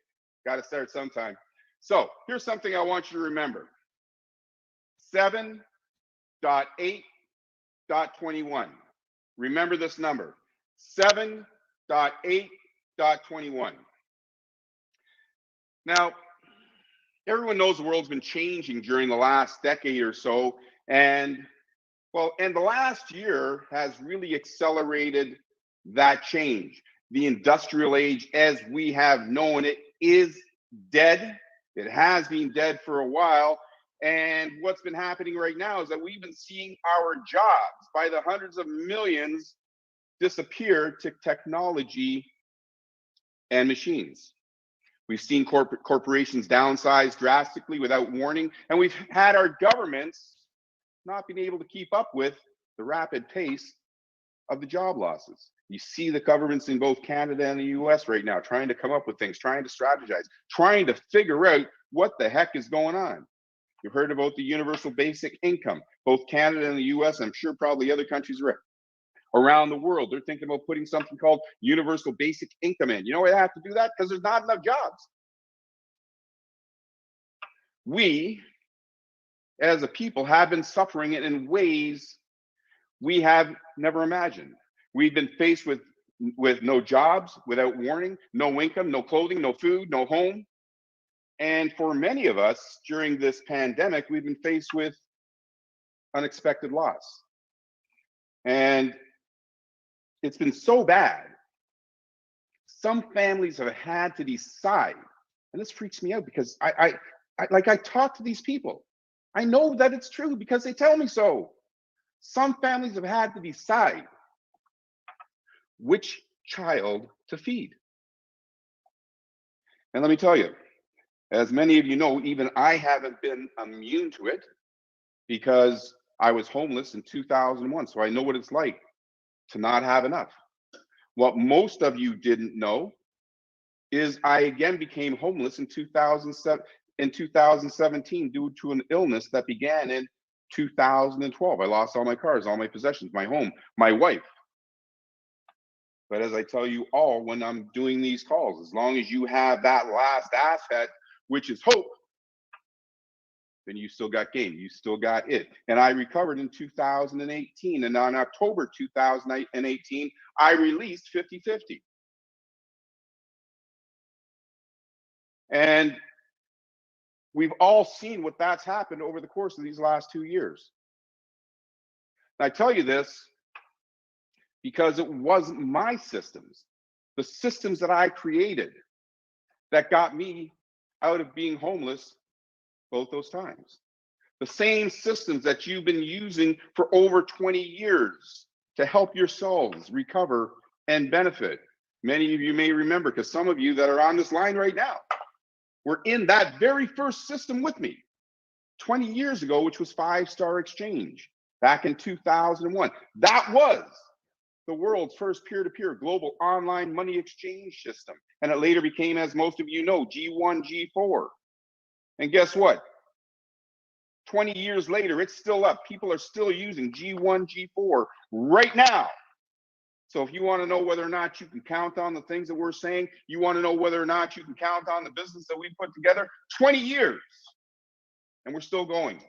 got to start sometime. So here's something I want you to remember. 7.8.21. Remember this number, 7.8.21. Now, everyone knows the world's been changing during the last decade or so, and the last year has really accelerated that change. The industrial age, as we have known it, is dead. It has been dead for a while. And what's been happening right now is that we've been seeing our jobs by the hundreds of millions disappear to technology and machines. We've seen corporations downsize drastically without warning, and we've had our governments not being able to keep up with the rapid pace of the job losses. You see the governments in both Canada and the US right now trying to come up with things, trying to strategize, trying to figure out what the heck is going on. You've heard about the universal basic income. Both Canada and the US, I'm sure probably other countries around the world, they're thinking about putting something called universal basic income in. You know why they have to do that? Because there's not enough jobs. We, as a people, have been suffering it in ways we have never imagined. We've been faced with no jobs, without warning, no income, no clothing, no food, no home. And for many of us during this pandemic, we've been faced with unexpected loss. And it's been so bad. Some families have had to decide, and this freaks me out because I talk to these people. I know that it's true because they tell me so. Some families have had to decide which child to feed. And let me tell you, as many of you know, even I haven't been immune to it because I was homeless in 2001. So I know what it's like to not have enough. What most of you didn't know is I again became homeless in 2017 due to an illness that began in 2012. I lost all my cars, all my possessions, my home, my wife. But as I tell you all when I'm doing these calls, as long as you have that last asset, which is hope, then you still got game, you still got it. And I recovered in 2018, and on October 2018, I released 5050. And we've all seen what that's happened over the course of these last 2 years. And I tell you this because it wasn't my systems, the systems that I created, that got me out of being homeless both those times. The same systems that you've been using for over 20 years to help yourselves recover and benefit. Many of you may remember, because some of you that are on this line right now were in that very first system with me 20 years ago, which was 5-Star Exchange back in 2001. That was the world's first peer-to-peer global online money exchange system. And it later became, as most of you know, G1, G4. And guess what? 20 years later, it's still up. People are still using G1, G4 right now. So if you want to know whether or not you can count on the things that we're saying, you want to know whether or not you can count on the business that we put together, 20 years, and we're still going.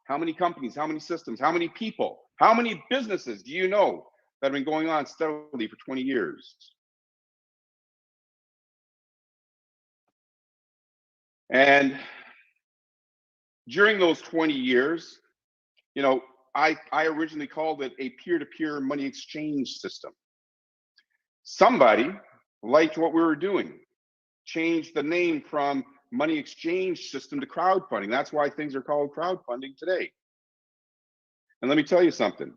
How many companies, how many systems, how many people, how many businesses do you know that have been going on steadily for 20 years? And during those 20 years, you know, I originally called it a peer-to-peer money exchange system. Somebody liked what we were doing, changed the name from money exchange system to crowdfunding. That's why things are called crowdfunding today. And let me tell you something.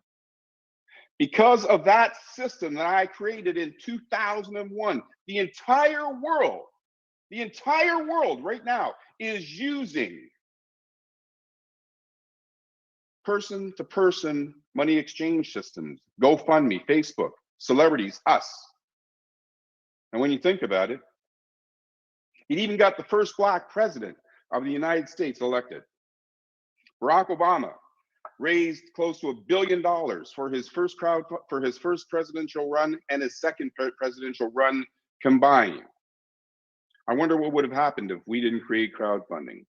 Because of that system that I created in 2001, the entire world right now is using person-to-person money exchange systems, GoFundMe, Facebook, celebrities, us. And when you think about it, it even got the first Black president of the United States elected. Barack Obama raised close to $1 billion for his first presidential run and his second presidential run combined. I wonder what would have happened if we didn't create crowdfunding.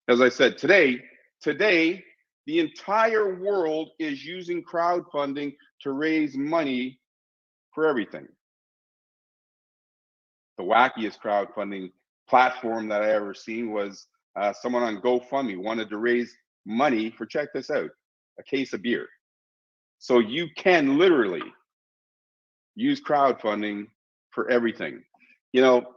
As I said, today, the entire world is using crowdfunding to raise money for everything. The wackiest crowdfunding platform that I ever seen was someone on GoFundMe wanted to raise money for, check this out, a case of beer. So you can literally use crowdfunding for everything. You know,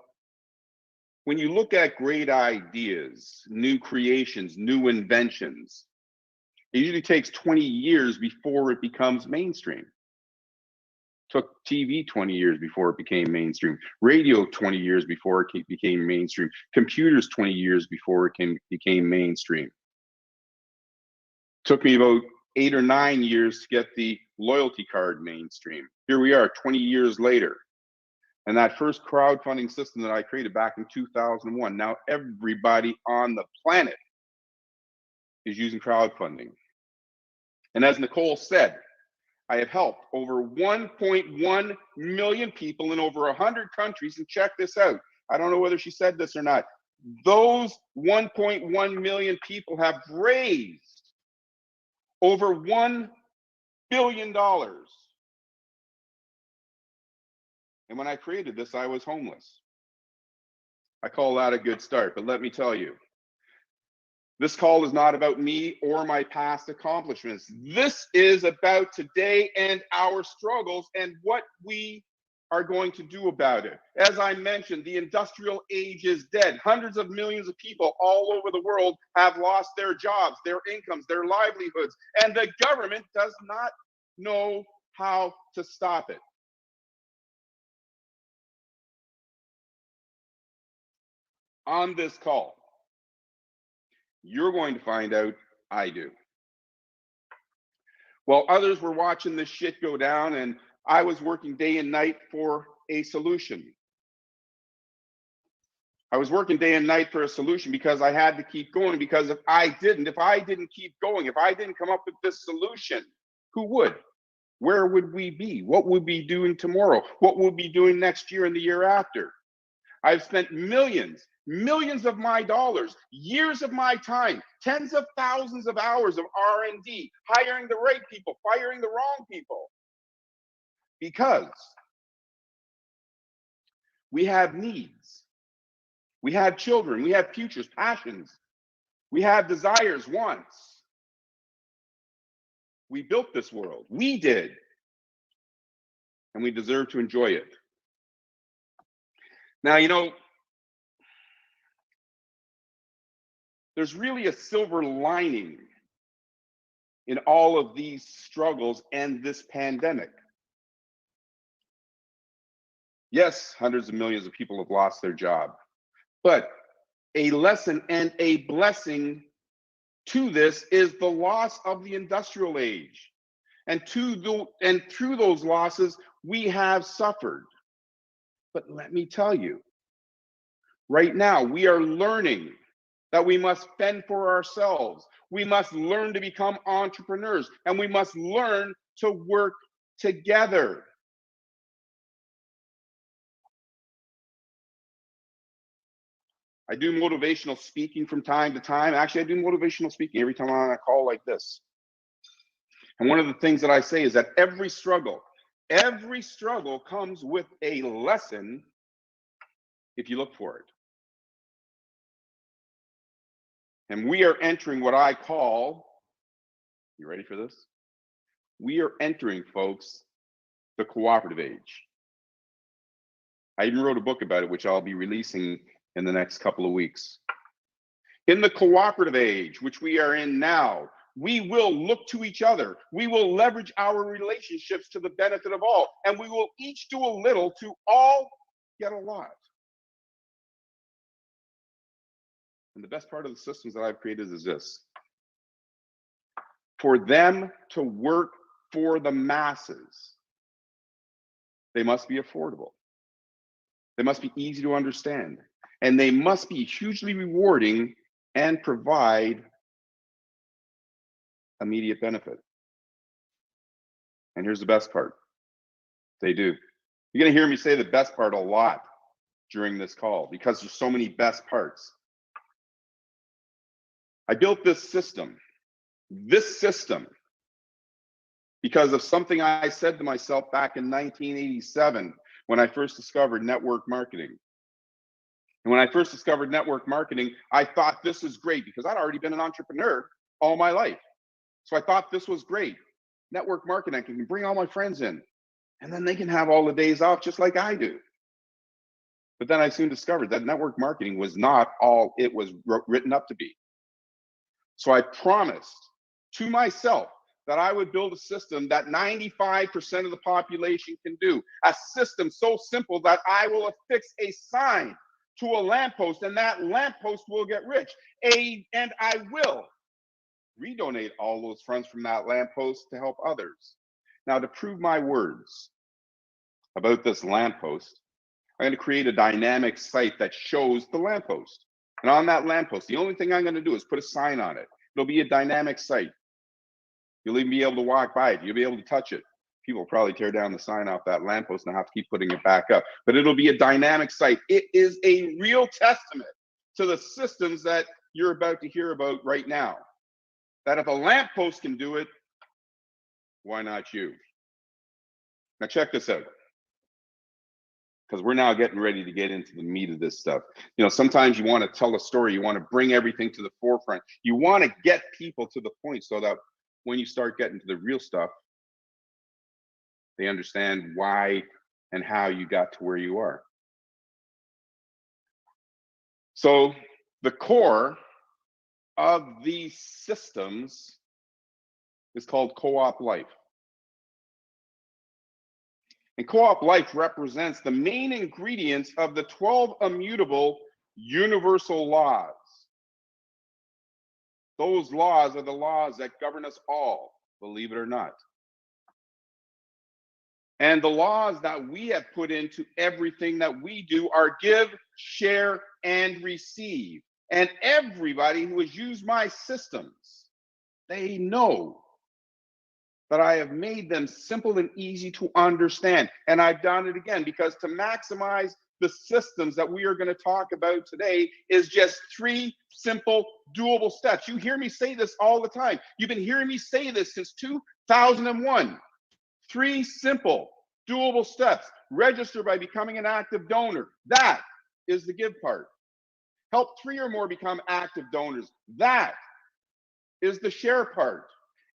when you look at great ideas, new creations, new inventions, it usually takes 20 years before it becomes mainstream. Took TV 20 years before it became mainstream. Radio 20 years before it became mainstream. Computers 20 years before it became mainstream. Took me about 8 or 9 years to get the loyalty card mainstream. Here we are 20 years later. And that first crowdfunding system that I created back in 2001, now everybody on the planet is using crowdfunding. And as Nicole said, I have helped over 1.1 million people in over 100 countries. And check this out. I don't know whether she said this or not. Those 1.1 million people have raised over $1 billion. And when I created this, I was homeless. I call that a good start. But let me tell you, this call is not about me or my past accomplishments. This is about today and our struggles and what we are going to do about it. As I mentioned, the industrial age is dead. Hundreds of millions of people all over the world have lost their jobs, their incomes, their livelihoods, and the government does not know how to stop it. On this call, you're going to find out I do. While others were watching this shit go down, and I was working day and night for a solution. I was working day and night for a solution because I had to keep going, because if I didn't keep going, if I didn't come up with this solution, who would? Where would we be? What would we be doing tomorrow? What would we be doing next year and the year after? I've spent millions of my dollars, years of my time, tens of thousands of hours of R&D, hiring the right people, firing the wrong people. Because we have needs. We have children, we have futures, passions. We have desires, wants. We built this world. We did. And we deserve to enjoy it. Now, you know, there's really a silver lining in all of these struggles and this pandemic. Yes, hundreds of millions of people have lost their job, but a lesson and a blessing to this is the loss of the industrial age. And through those losses, we have suffered. But let me tell you, right now, we are learning that we must fend for ourselves. We must learn to become entrepreneurs, and we must learn to work together. I do motivational speaking from time to time. Actually, I do motivational speaking every time I'm on a call like this. And one of the things that I say is that every struggle comes with a lesson if you look for it. And we are entering what I call, you ready for this? We are entering, folks, the cooperative age. I even wrote a book about it, which I'll be releasing in the next couple of weeks. In the cooperative age, which we are in now, we will look to each other. We will leverage our relationships to the benefit of all, and we will each do a little to all get a lot. And the best part of the systems that I've created is this: for them to work for the masses, they must be affordable. They must be easy to understand. And they must be hugely rewarding and provide immediate benefit. And here's the best part: they do. You're going to hear me say the best part a lot during this call because there's so many best parts. I built this system because of something I said to myself back in 1987 when I first discovered network marketing. And when I first discovered network marketing, I thought this is great because I'd already been an entrepreneur all my life. So I thought this was great. Network marketing, I can bring all my friends in and then they can have all the days off just like I do. But then I soon discovered that network marketing was not all it was written up to be. So I promised to myself that I would build a system that 95% of the population can do. A system so simple that I will affix a sign to a lamppost, and that lamppost will get rich. And I will redonate all those funds from that lamppost to help others. Now, to prove my words about this lamppost, I'm going to create a dynamic site that shows the lamppost. And on that lamppost, the only thing I'm going to do is put a sign on it. It'll be a dynamic site. You'll even be able to walk by it. You'll be able to touch it. People will probably tear down the sign off that lamppost and have to keep putting it back up. But it'll be a dynamic site. It is a real testament to the systems that you're about to hear about right now. That if a lamppost can do it, why not you? Now check this out, because we're now getting ready to get into the meat of this stuff. You know, sometimes you want to tell a story. You want to bring everything to the forefront. You want to get people to the point so that when you start getting to the real stuff, they understand why and how you got to where you are. So the core of these systems is called co-op life. And co-op life represents the main ingredients of the 12 immutable universal laws. Those laws are the laws that govern us all, believe it or not. And the laws that we have put into everything that we do are give, share, and receive. And everybody who has used my systems, they know that I have made them simple and easy to understand. And I've done it again because to maximize the systems that we are going to talk about today is just 3 simple, doable steps. You hear me say this all the time. You've been hearing me say this since 2001. 3 simple, doable steps. Register by becoming an active donor. That is the give part. Help 3 or more become active donors. That is the share part.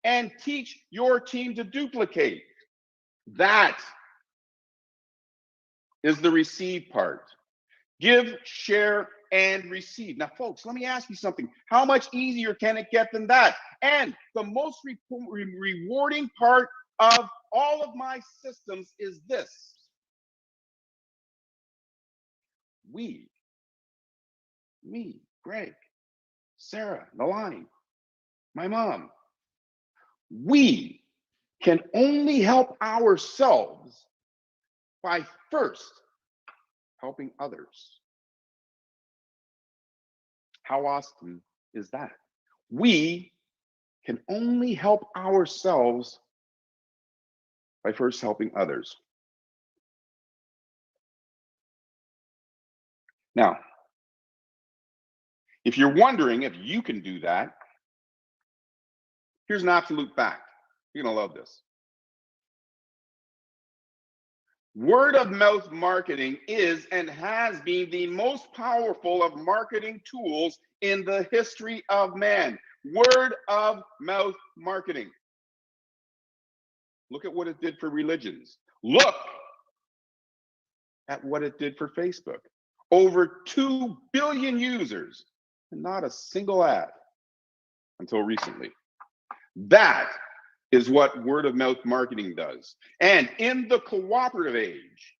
And teach your team to duplicate. That is the receive part. Give, share, and receive. Now, folks, let me ask you something. How much easier can it get than that? And the most rewarding part of all of my systems is this. Me, Greg, Sarah, Nalani, my mom, we can only help ourselves by first helping others. How awesome is that? We can only help ourselves by first helping others. Now, if you're wondering if you can do that, here's an absolute fact. You're gonna love this. Word of mouth marketing is and has been the most powerful of marketing tools in the history of man. Word of mouth marketing. Look at what it did for religions. Look at what it did for Facebook. Over 2 billion users and not a single ad until recently. That is what word of mouth marketing does. And in the cooperative age,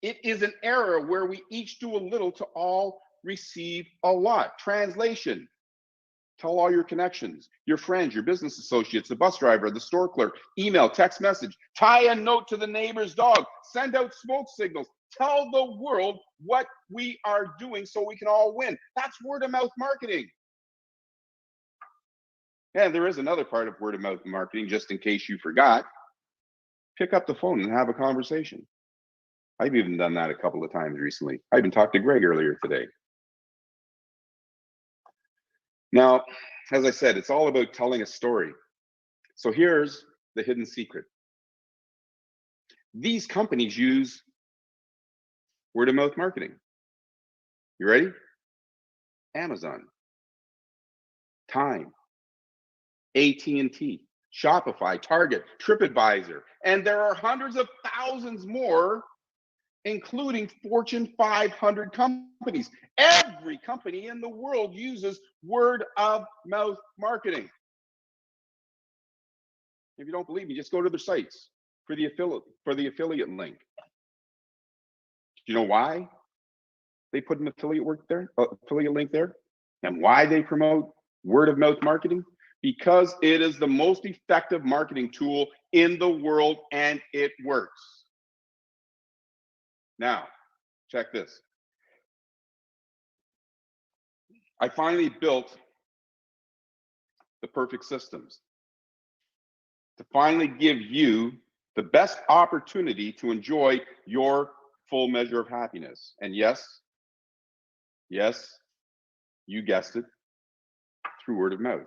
it is an era where we each do a little to all receive a lot. Translation: tell all your connections, your friends, your business associates, the bus driver, the store clerk, email, text message, tie a note to the neighbor's dog, send out smoke signals, tell the world what we are doing so we can all win. That's word of mouth marketing. And there is another part of word of mouth marketing, just in case you forgot. Pick up the phone and have a conversation. I've even done that a couple of times recently. I even talked to Greg earlier today. Now, as I said, it's all about telling a story. So here's the hidden secret. These companies use word of mouth marketing. You ready? Amazon, Time, AT&T, Shopify, Target, TripAdvisor, and there are hundreds of thousands more including Fortune 500 companies. Every company in the world uses word of mouth marketing. If you don't believe me, just go to their sites for the affiliate link. Do you know why they put an affiliate link there? And why they promote word of mouth marketing? Because it is the most effective marketing tool in the world, and it works. Now, check this. I finally built the perfect systems to finally give you the best opportunity to enjoy your full measure of happiness. And yes, you guessed it, through word of mouth.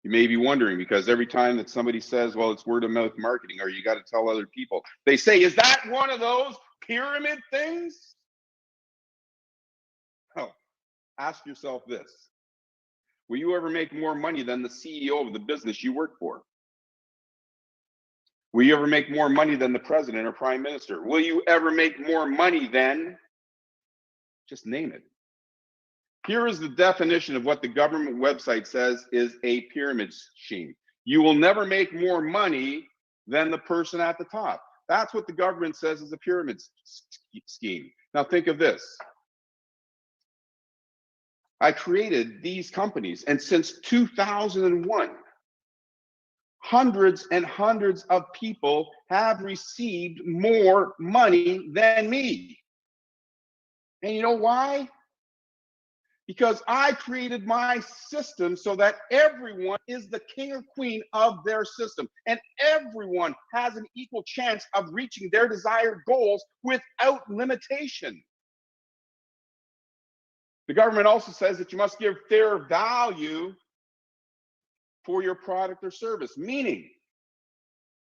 You may be wondering, because every time that somebody says, well, it's word of mouth marketing, or you got to tell other people, they say, is that one of those pyramid things? Oh, ask yourself this. Will you ever make more money than the CEO of the business you work for? Will you ever make more money than the president or prime minister? Will you ever make more money than, just name it. Here is the definition of what the government website says is a pyramid scheme. You will never make more money than the person at the top. That's what the government says is a pyramid scheme. Now think of this. I created these companies, and since 2001, hundreds and hundreds of people have received more money than me. And you know why? Because I created my system so that everyone is the king or queen of their system, and everyone has an equal chance of reaching their desired goals without limitation. The government also says that you must give fair value for your product or service, meaning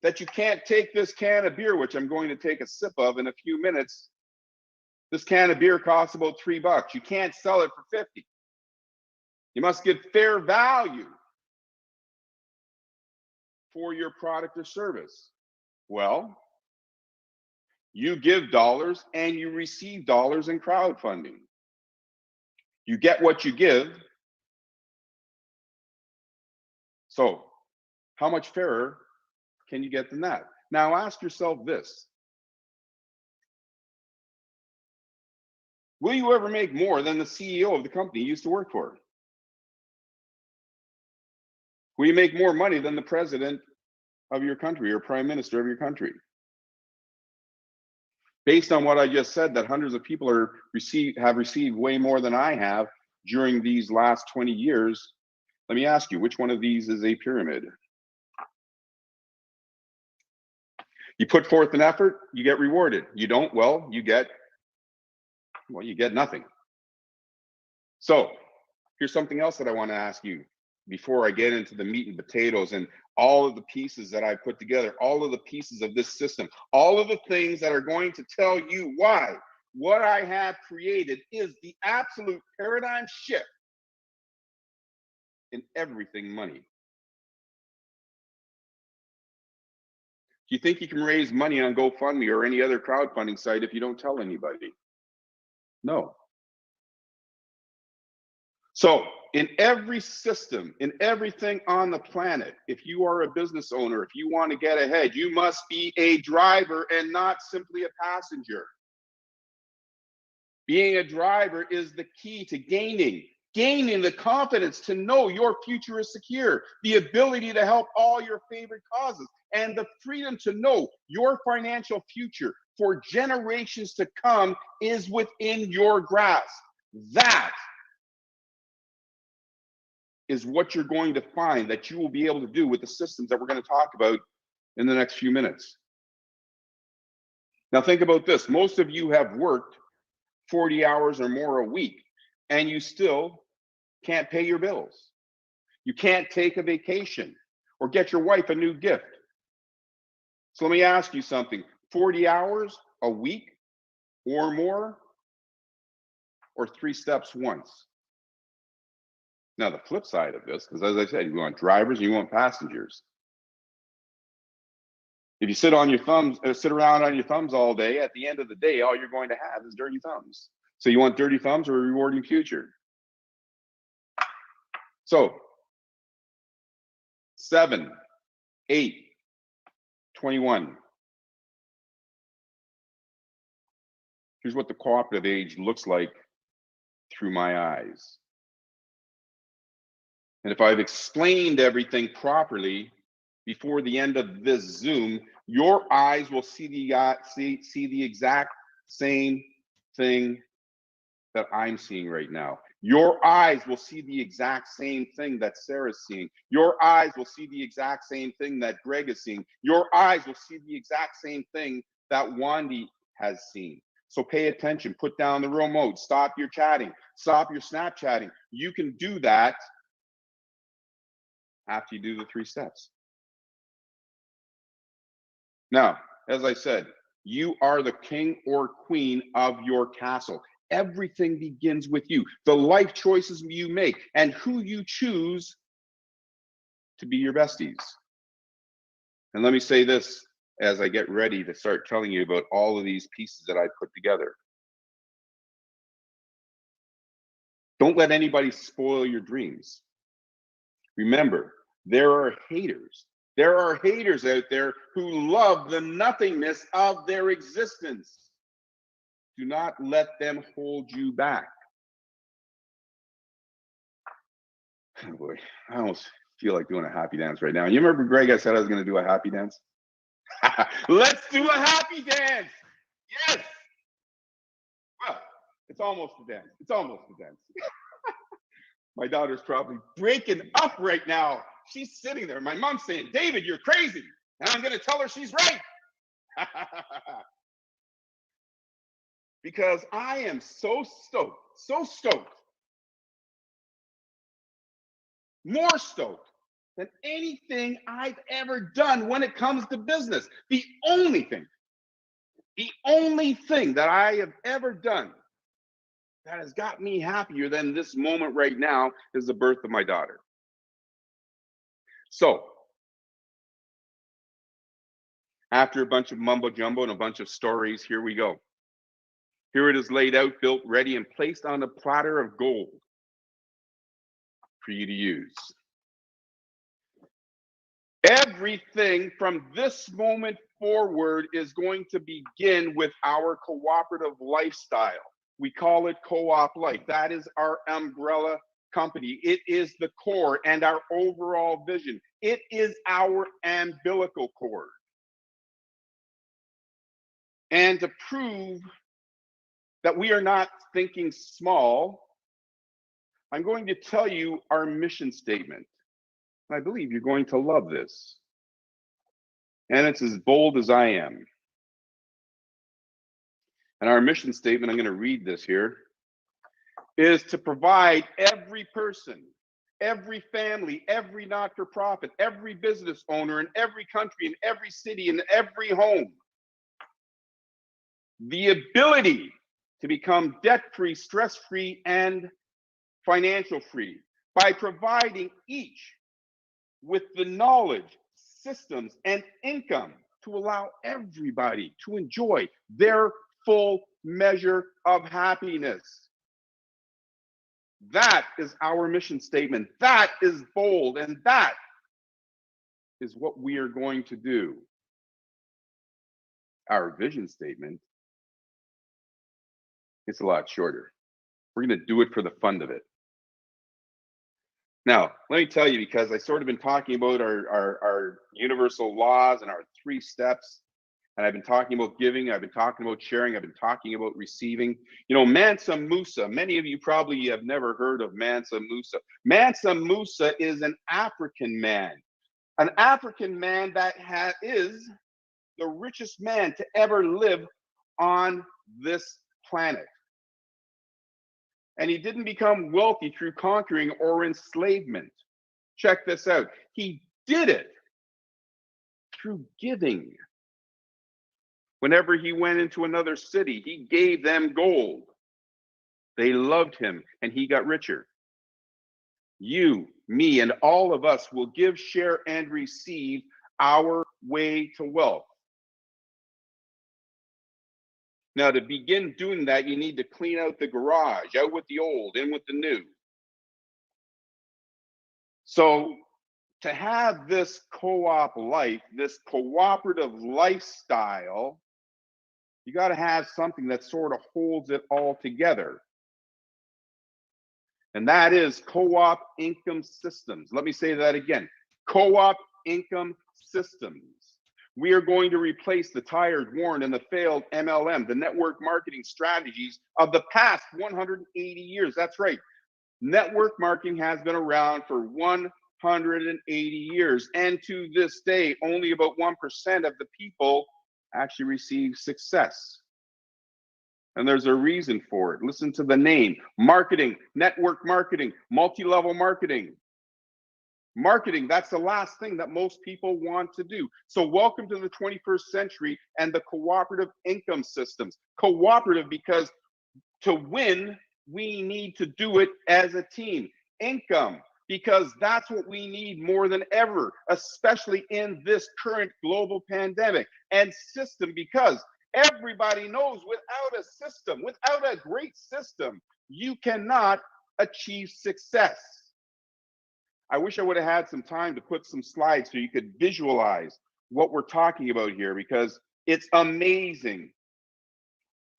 that you can't take this can of beer, which I'm going to take a sip of in a few minutes. This can of beer costs about $3. You can't sell it for 50. You must give fair value for your product or service. Well, you give dollars and you receive dollars in crowdfunding. You get what you give. So, how much fairer can you get than that? Now ask yourself this. Will you ever make more than the CEO of the company you used to work for? Will you make more money than the president of your country or prime minister of your country? Based on what I just said, that hundreds of people have received way more than I have during these last 20 years, let me ask you, which one of these is a pyramid? You put forth an effort, you get rewarded. You don't, well, you get nothing. So here's something else that I want to ask you before I get into the meat and potatoes and all of the pieces that I put together, all of the pieces of this system, all of the things that are going to tell you why what I have created is the absolute paradigm shift in everything money. Do you think you can raise money on GoFundMe or any other crowdfunding site if you don't tell anybody? No. So in every system, in everything on the planet, if you are a business owner, if you want to get ahead, you must be a driver and not simply a passenger. Being a driver is the key to gaining the confidence to know your future is secure, the ability to help all your favorite causes, and the freedom to know your financial future for generations to come is within your grasp. That is what you're going to find that you will be able to do with the systems that we're going to talk about in the next few minutes. Now think about this. Most of you have worked 40 hours or more a week, and you still can't pay your bills. You can't take a vacation or get your wife a new gift. So let me ask you something. 40 hours a week or more, or 3 steps once? Now the flip side of this, because as I said, you want drivers and you want passengers. If you sit on your thumbs, sit around on your thumbs all day, at the end of the day, all you're going to have is dirty thumbs. So you want dirty thumbs or a rewarding future? So 7, 8, 21. Here's what the cooperative age looks like through my eyes. And if I've explained everything properly before the end of this Zoom, your eyes will see the exact same thing that I'm seeing right now. Your eyes will see the exact same thing that Sarah's seeing. Your eyes will see the exact same thing that Greg is seeing. Your eyes will see the exact same thing that Wandy has seen. So pay attention, put down the remote, stop your chatting, stop your Snapchatting. You can do that after you do the 3 steps. Now, as I said, you are the king or queen of your castle. Everything begins with you. The life choices you make and who you choose to be your besties. And let me say this as I get ready to start telling you about all of these pieces that I put together. Don't let anybody spoil your dreams. Remember, there are haters. There are haters out there who love the nothingness of their existence. Do not let them hold you back. Oh boy, I almost feel like doing a happy dance right now. You remember, Greg, I said I was going to do a happy dance? Let's do a happy dance. Yes. Well, it's almost a dance. It's almost a dance. My daughter's probably breaking up right now. She's sitting there. My mom's saying, David, you're crazy. And I'm going to tell her she's right. Because I am so stoked, more stoked than anything I've ever done when it comes to business. The only thing that I have ever done that has got me happier than this moment right now is the birth of my daughter. So, after a bunch of mumbo jumbo and a bunch of stories, here we go. Here it is laid out, built, ready, and placed on a platter of gold for you to use. Everything from this moment forward is going to begin with our cooperative lifestyle. We call it Co-op Life. That is our umbrella company. It is the core and our overall vision. It is our umbilical cord. And to prove that we are not thinking small, I'm going to tell you our mission statement. I believe you're going to love this. And it's as bold as I am. And our mission statement, I'm going to read this here, is to provide every person, every family, every not-for-profit, every business owner in every country, in every city, in every home, the ability to become debt-free, stress-free, and financial-free by providing each with the knowledge, systems, and income to allow everybody to enjoy their full measure of happiness. That is our mission statement. That is bold, and that is what we are going to do. Our vision statement, it's a lot shorter. We're going to do it for the fun of it. Now, let me tell you, because I sort of been talking about our universal laws and our 3 steps, and I've been talking about giving, I've been talking about sharing, I've been talking about receiving. You know, Mansa Musa, many of you probably have never heard of Mansa Musa. Mansa Musa is an African man that is the richest man to ever live on this planet. And he didn't become wealthy through conquering or enslavement. Check this out. He did it through giving. Whenever he went into another city, he gave them gold. They loved him, and he got richer. You, me, and all of us will give, share, and receive our way to wealth. Now, to begin doing that, you need to clean out the garage, out with the old, in with the new. So to have this co-op life, this cooperative lifestyle, you got to have something that sort of holds it all together. And that is co-op income systems. Let me say that again. Co-op income systems. We are going to replace the tired, worn, and the failed MLM, the network marketing strategies of the past 180 years. That's right. Network marketing has been around for 180 years. And to this day, only about 1% of the people actually receive success. And there's a reason for it. Listen to the name: marketing, network marketing, multi-level marketing. Marketing, that's the last thing that most people want to do. So welcome to the 21st century and the cooperative income systems. Cooperative because to win, we need to do it as a team. Income, because that's what we need more than ever, especially in this current global pandemic. And system, because everybody knows without a system, without a great system, you cannot achieve success. I wish I would have had some time to put some slides so you could visualize what we're talking about here, because it's amazing.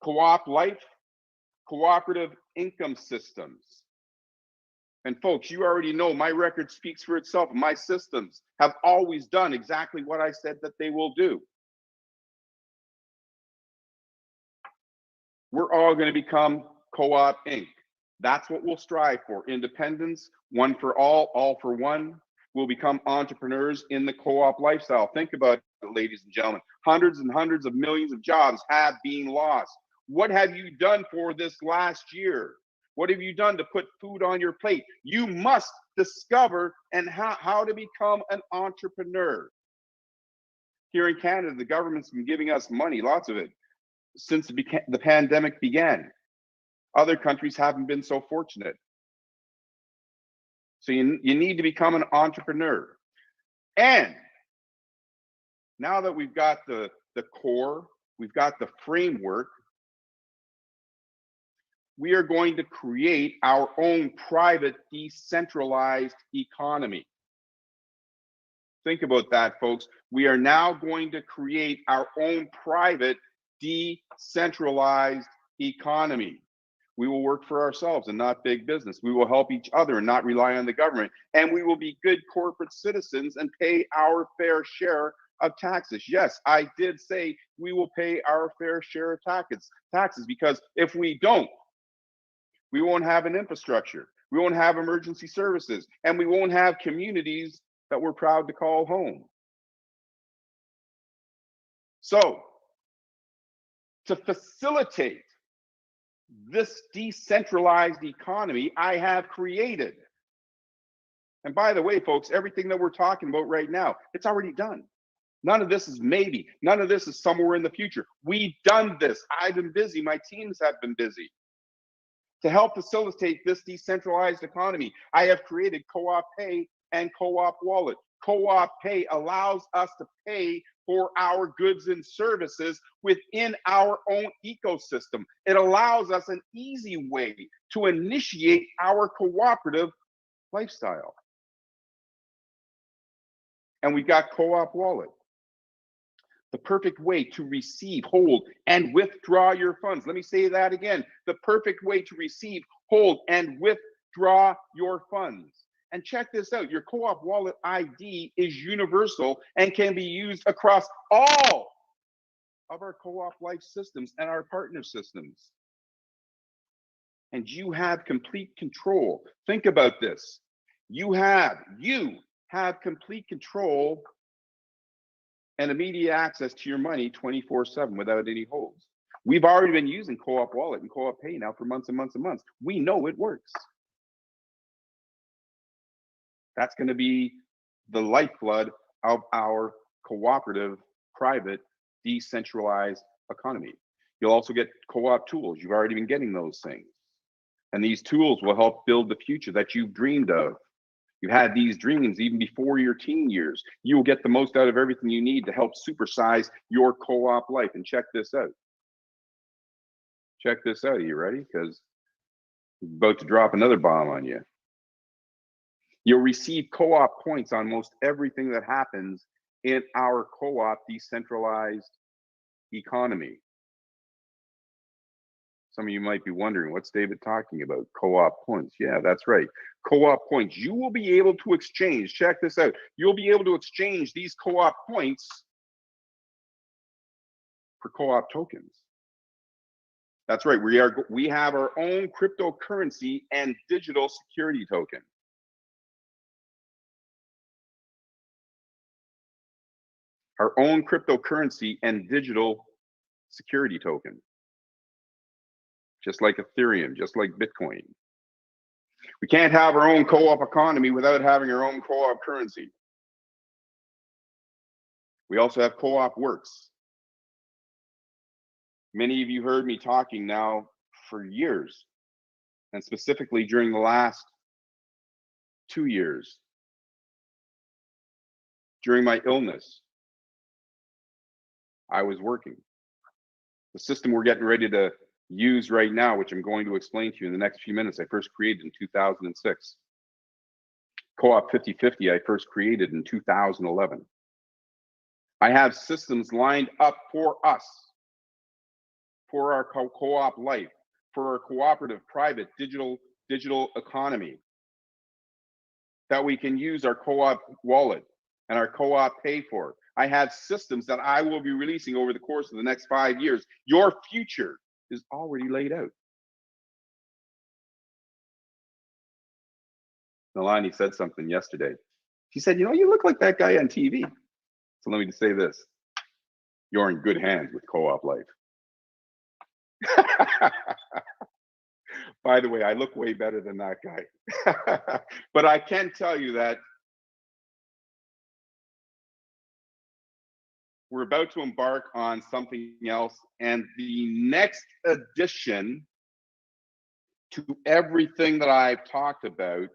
Co-op life, cooperative income systems. And folks, you already know my record speaks for itself. My systems have always done exactly what I said that they will do. We're all going to become Co-op Inc. That's what we'll strive for. Independence, one for all for one. We'll become entrepreneurs in the co-op lifestyle. Think about it, ladies and gentlemen. Hundreds and hundreds of millions of jobs have been lost. What have you done for this last year? What have you done to put food on your plate? You must discover and how to become an entrepreneur. Here in Canada, the government's been giving us money, lots of it, since the pandemic began. Other countries haven't been so fortunate. So you need to become an entrepreneur. And now that we've got the core, we've got the framework, we are going to create our own private decentralized economy. Think about that, folks. We are now going to create our own private decentralized economy. We will work for ourselves and not big business. We will help each other and not rely on the government. And we will be good corporate citizens and pay our fair share of taxes. Yes, I did say we will pay our fair share of taxes, because if we don't, we won't have an infrastructure, we won't have emergency services, and we won't have communities that we're proud to call home. So, to facilitate this decentralized economy, I have created. And by the way, folks, everything that we're talking about right now, it's already done. None of this is maybe. None of this is somewhere in the future. We've done this. I've been busy. My teams have been busy. To help facilitate this decentralized economy, I have created Co-op Pay and Co-op Wallet. Co-op Pay allows us to pay for our goods and services within our own ecosystem. It allows us an easy way to initiate our cooperative lifestyle. And we've got Co-op Wallet, the perfect way to receive, hold, and withdraw your funds. Let me say that again. The perfect way to receive, hold, and withdraw your funds. And check this out. Your Co-op Wallet ID is universal and can be used across all of our co-op life systems and our partner systems. And you have complete control. Think about this. You have complete control and immediate access to your money 24/7 without any holds. We've already been using Co-op Wallet and Co-op Pay now for months and months and months. We know it works. That's going to be the lifeblood of our cooperative, private, decentralized economy. You'll also get co-op tools. You've already been getting those things. And these tools will help build the future that you've dreamed of. You had these dreams even before your teen years. You will get the most out of everything you need to help supersize your co-op life. And check this out. Check this out. Are you ready? Because I'm about to drop another bomb on you. You'll receive co-op points on most everything that happens in our co-op decentralized economy. Some of you might be wondering, what's David talking about? Co-op points. Yeah, that's right. Co-op points. You will be able to exchange. Check this out. You'll be able to exchange these co-op points for co-op tokens. That's right. We have our own cryptocurrency and digital security token. Our own cryptocurrency and digital security token. Just like Ethereum, just like Bitcoin. We can't have our own co-op economy without having our own co-op currency. We also have co-op works. Many of you heard me talking now for years, and specifically during the last 2 years, during my illness, I was working. The system we're getting ready to use right now, which I'm going to explain to you in the next few minutes, I first created in 2006. Coop5050, I first created in 2011. I have systems lined up for us, for our co-op life, for our cooperative, private, digital economy, that we can use our co-op wallet and our co-op pay for. I have systems that I will be releasing over the course of the next 5 years. Your future is already laid out. Nalani said something yesterday. She said, you know, you look like that guy on TV. So let me just say this. You're in good hands with Co-op Life. By the way, I look way better than that guy. But I can tell you that we're about to embark on something else, and the next addition to everything that I've talked about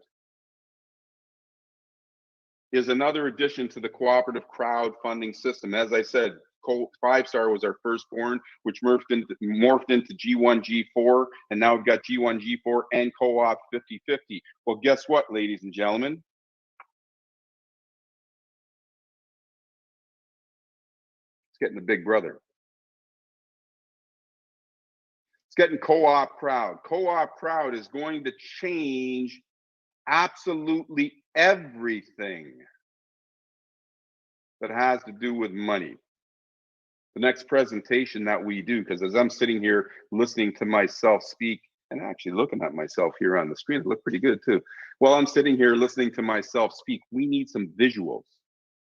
is another addition to the cooperative crowdfunding system. As I said, 5-Star was our firstborn, which morphed into G1, G4, and now we've got G1, G4 and Coop5050. Well, guess what, ladies and gentlemen? It's getting the big brother. It's getting Co-op Crowd. Co-op Crowd is going to change absolutely everything that has to do with money. The next presentation that we do, because as I'm sitting here listening to myself speak and actually looking at myself here on the screen, it looked pretty good too. While I'm sitting here listening to myself speak, we need some visuals.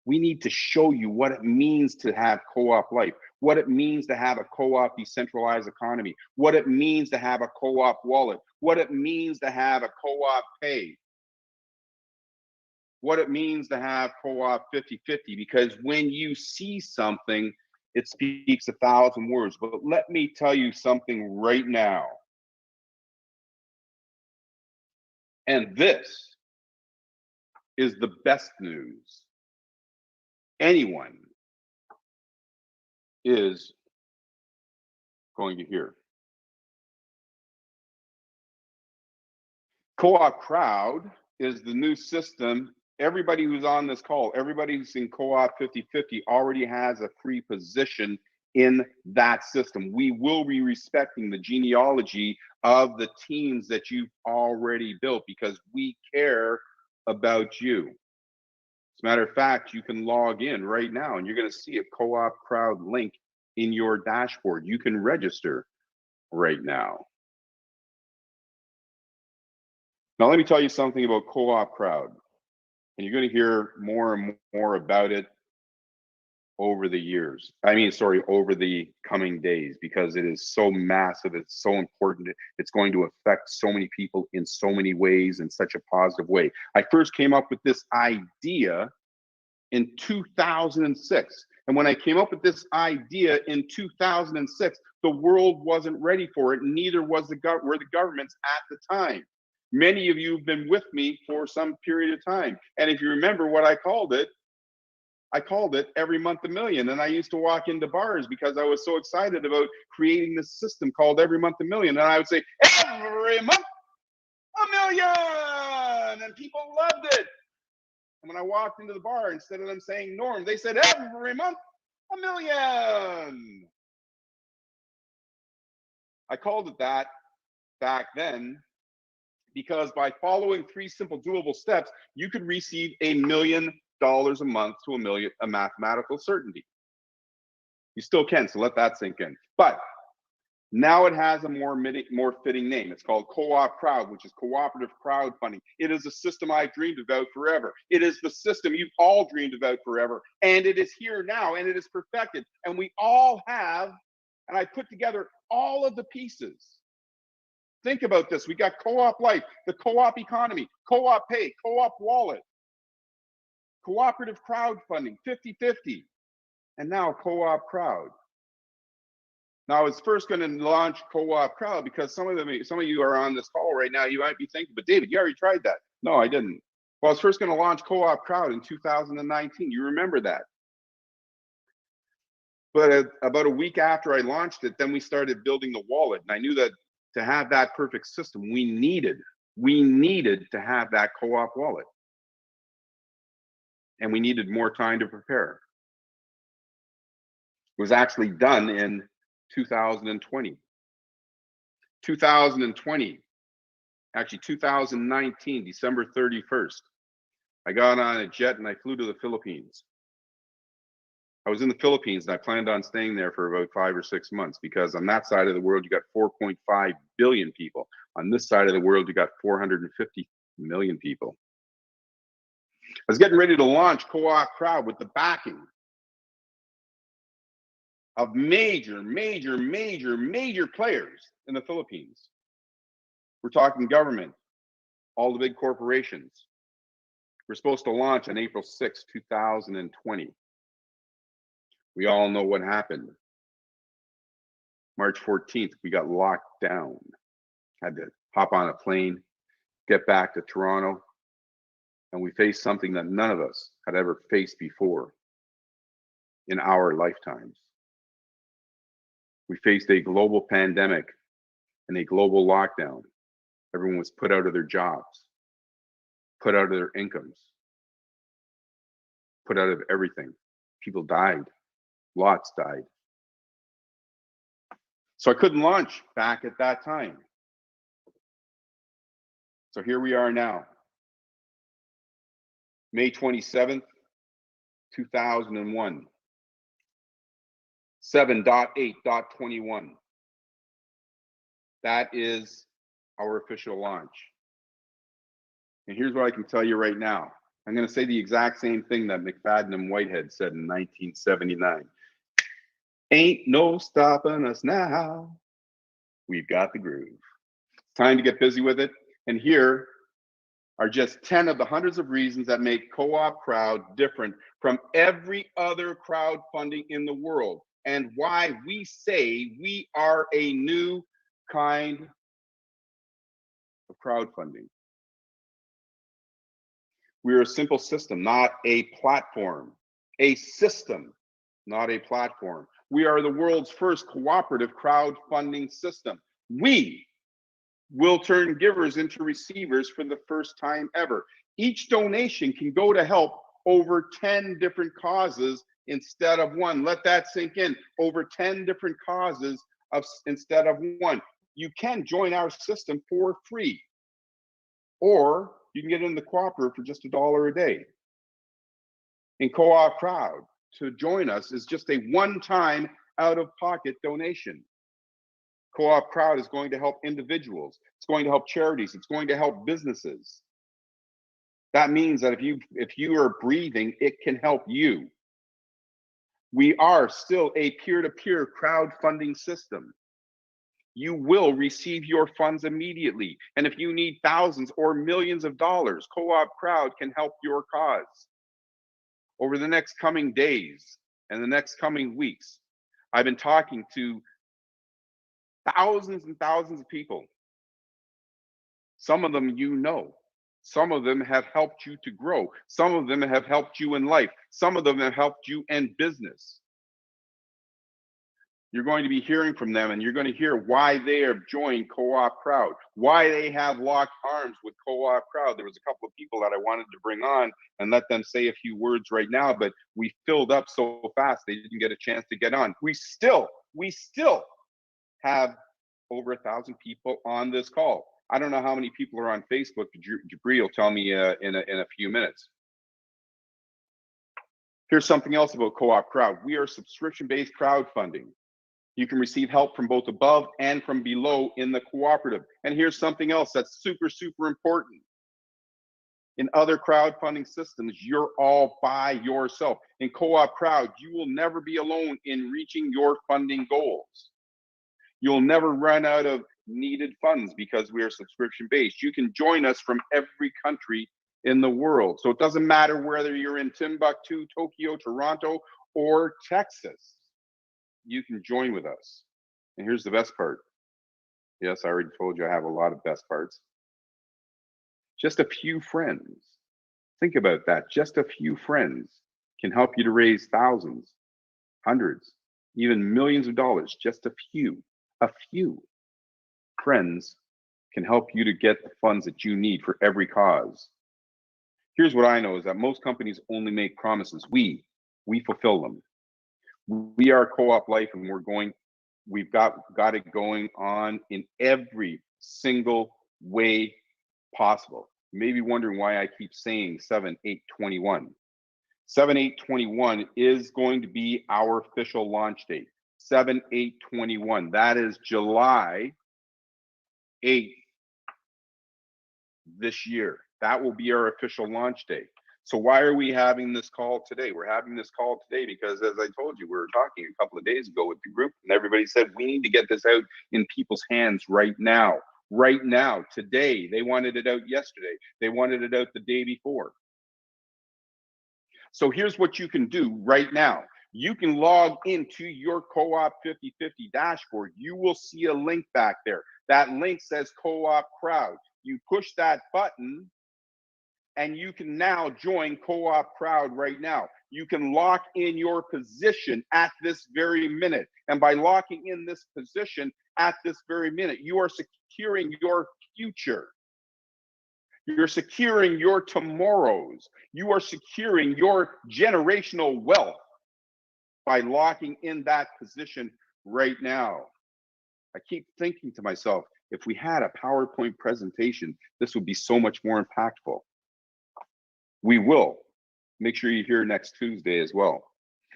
We need to show you what it means to have co-op life, what it means to have a co-op decentralized economy, what it means to have a co-op wallet, what it means to have a co-op pay, what it means to have co-op 50-50, because when you see something, it speaks 1,000 words. But let me tell you something right now. And this is the best news anyone is going to hear. Co-op Crowd is the new system. Everybody who's on this call, everybody who's in Co-op 50-50 already has a free position in that system. We will be respecting the genealogy of the teams that you've already built because we care about you. As a matter of fact, you can log in right now and you're going to see a Co-op Crowd link in your dashboard. You can register right now. Now, let me tell you something about Co-op Crowd. And you're going to hear more and more about it over the years. Over the coming days, because it is so massive. It's so important. It's going to affect so many people in so many ways in such a positive way. I first came up with this idea in 2006. And when I came up with this idea in 2006, the world wasn't ready for it. Neither were the governments at the time. Many of you have been with me for some period of time. And if you remember what I called it, I called it every month a million. And I used to walk into bars because I was so excited about creating this system called every month a million. And I would say, every month a million. And people loved it. And when I walked into the bar, instead of them saying Norm, they said every month a million. I called it that back then because by following 3 simple doable steps, you could receive $1 million a month to a mathematical certainty. You still can, so let that sink in. But now it has a more fitting name. It's called Co-op Crowd, which is cooperative crowdfunding. It is a system I've dreamed about forever. It is the system you've all dreamed about forever. And it is here now, and it is perfected. And we all have, and I put together all of the pieces. Think about this. We got Co-op Life, the co-op economy, Co-op Pay, Co-op Wallet, cooperative crowdfunding, 50-50, and now Co-op Crowd. Now, I was first going to launch Co-op Crowd because some of you are on this call right now. You might be thinking, but David, you already tried that. No, I didn't. Well, I was first going to launch Co-op Crowd in 2019. You remember that. But about a week after I launched it, then we started building the wallet. And I knew that to have that perfect system, we needed to have that co-op wallet. And we needed more time to prepare. It was actually done in 2020. 2019, December 31st. I got on a jet and I flew to the Philippines. I was in the Philippines and I planned on staying there for about 5 or 6 months because on that side of the world, you got 4.5 billion people. On this side of the world, you got 450 million people. I was getting ready to launch Co-op Crowd with the backing of major players in the Philippines. We're talking government, all the big corporations. We're supposed to launch on April 6, 2020. We all know what happened. March 14th, we got locked down. Had to hop on a plane, get back to Toronto, and we faced something that none of us had ever faced before in our lifetimes. We faced a global pandemic and a global lockdown. Everyone was put out of their jobs, put out of their incomes, put out of everything. People died. Lots died. So I couldn't launch back at that time. So here we are now. May 27th, 2001. 7.8.21. That is our official launch. And here's what I can tell you right now. I'm going to say the exact same thing that McFadden and Whitehead said in 1979. Ain't no stopping us now. We've got the groove. Time to get busy with it. And here are just 10 of the hundreds of reasons that make Co-op Crowd different from every other crowdfunding in the world, and why we say we are a new kind of crowdfunding. We are a simple system, not a platform. A system, not a platform. We are the world's first cooperative crowdfunding system. We will turn givers into receivers for the first time ever. Each donation can go to help over 10 different causes instead of one. Let that sink in. Over 10 different causes instead of one. You can join our system for free, or you can get in the cooperative for just $1 a day. In Co-op Crowd, to join us is just a one-time out-of-pocket donation. Co-op Crowd is going to help individuals. It's going to help charities. It's going to help businesses. That means that if you are breathing, it can help you. We are still a peer-to-peer crowdfunding system. You will receive your funds immediately. And if you need thousands or millions of dollars, Co-op Crowd can help your cause. Over the next coming days and the next coming weeks, I've been talking to thousands and thousands of people. Some of them you know, Some of them have helped you to grow. Some of them have helped you in life. Some of them have helped you in business. You're going to be hearing from them, and you're going to hear why they have joined Co-op Crowd, why they have locked arms with Co-op Crowd. There was a couple of people that I wanted to bring on and let them say a few words right now, but we filled up so fast they didn't get a chance to get on. We still have over 1,000 people on this call. I don't know how many people are on Facebook. Jabri will tell me in a few minutes. Here's something else about Co-op Crowd. We are subscription-based crowdfunding. You can receive help from both above and from below in the cooperative. And here's something else that's super, super important. In other crowdfunding systems, you're all by yourself. In Co-op Crowd, you will never be alone in reaching your funding goals. You'll never run out of needed funds because we are subscription-based. You can join us from every country in the world. So it doesn't matter whether you're in Timbuktu, Tokyo, Toronto, or Texas. You can join with us. And here's the best part. Yes, I already told you I have a lot of best parts. Just a few friends. Think about that. Just a few friends can help you to raise thousands, hundreds, even millions of dollars. Just a few friends can help you to get the funds that you need for every cause. Here's what I know is that most companies only make promises. We fulfill them. We are Co-op Life, and we've got it going on in every single way possible. You may be wondering why I keep saying 7/8/21. 7/8/21 is going to be our official launch date. 7/8/21. That is July 8th this year. That will be our official launch date. So why are we having this call today? We're having this call today because, as I told you, we were talking a couple of days ago with the group, and everybody said we need to get this out in people's hands right now. Right now, today. They wanted it out yesterday. They wanted it out the day before. So here's what you can do right now. You can log into your Coop5050 dashboard. You will see a link back there. That link says Co-op Crowd. You push that button, and you can now join Co-op Crowd right now. You can lock in your position at this very minute. And by locking in this position at this very minute, you are securing your future. You're securing your tomorrows. You are securing your generational wealth by locking in that position right now. I keep thinking to myself, if we had a PowerPoint presentation, this would be so much more impactful. We will. Make sure you're here next Tuesday as well.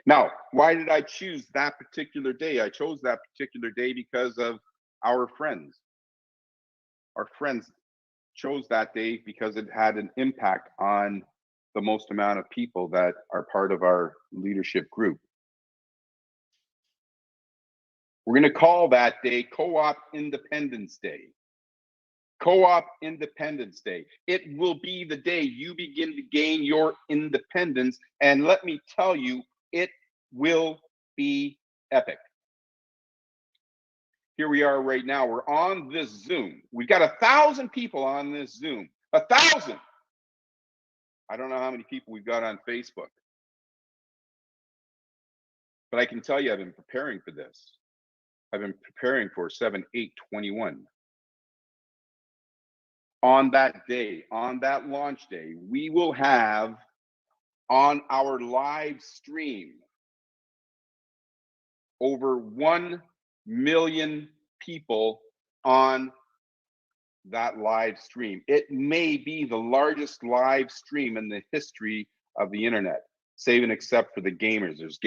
Now, why did I choose that particular day? I chose that particular day because of our friends. Our friends chose that day because it had an impact on the most amount of people that are part of our leadership group. We're going to call that day Co-op Independence Day. Co-op Independence Day. It will be the day you begin to gain your independence. And let me tell you, it will be epic. Here we are right now. We're on this Zoom. We've got 1,000 people on this Zoom. 1,000. I don't know how many people we've got on Facebook. But I can tell you, I've been preparing for this. I've been preparing for 7/8/21. On that day, on that launch day, we will have on our live stream over 1 million people on that live stream. It may be the largest live stream in the history of the internet, save and except for the gamers. These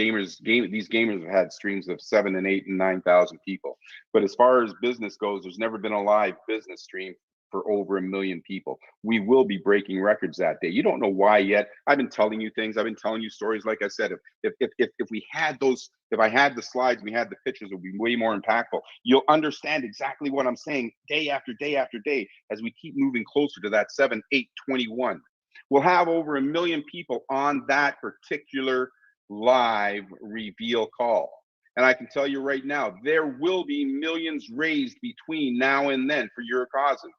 gamers have had streams of 7 and 8 and 9,000 people. But as far as business goes, there's never been a live business stream for over 1 million people. We will be breaking records that day. You don't know why yet. I've been telling you things. I've been telling you stories. Like I said, if we had those, if I had the slides, we had the pictures, it would be way more impactful. You'll understand exactly what I'm saying day after day after day as we keep moving closer to that 7/8/21. We'll have over 1 million people on that particular live reveal call. And I can tell you right now, there will be millions raised between now and then for your causes.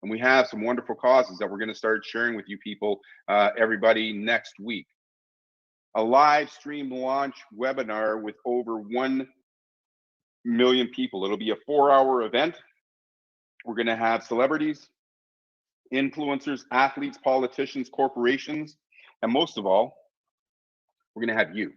And we have some wonderful causes that we're going to start sharing with you people, everybody, next week. A live stream launch webinar with over 1 million people. It'll be a 4-hour event. We're going to have celebrities, influencers, athletes, politicians, corporations, and most of all, we're going to have you.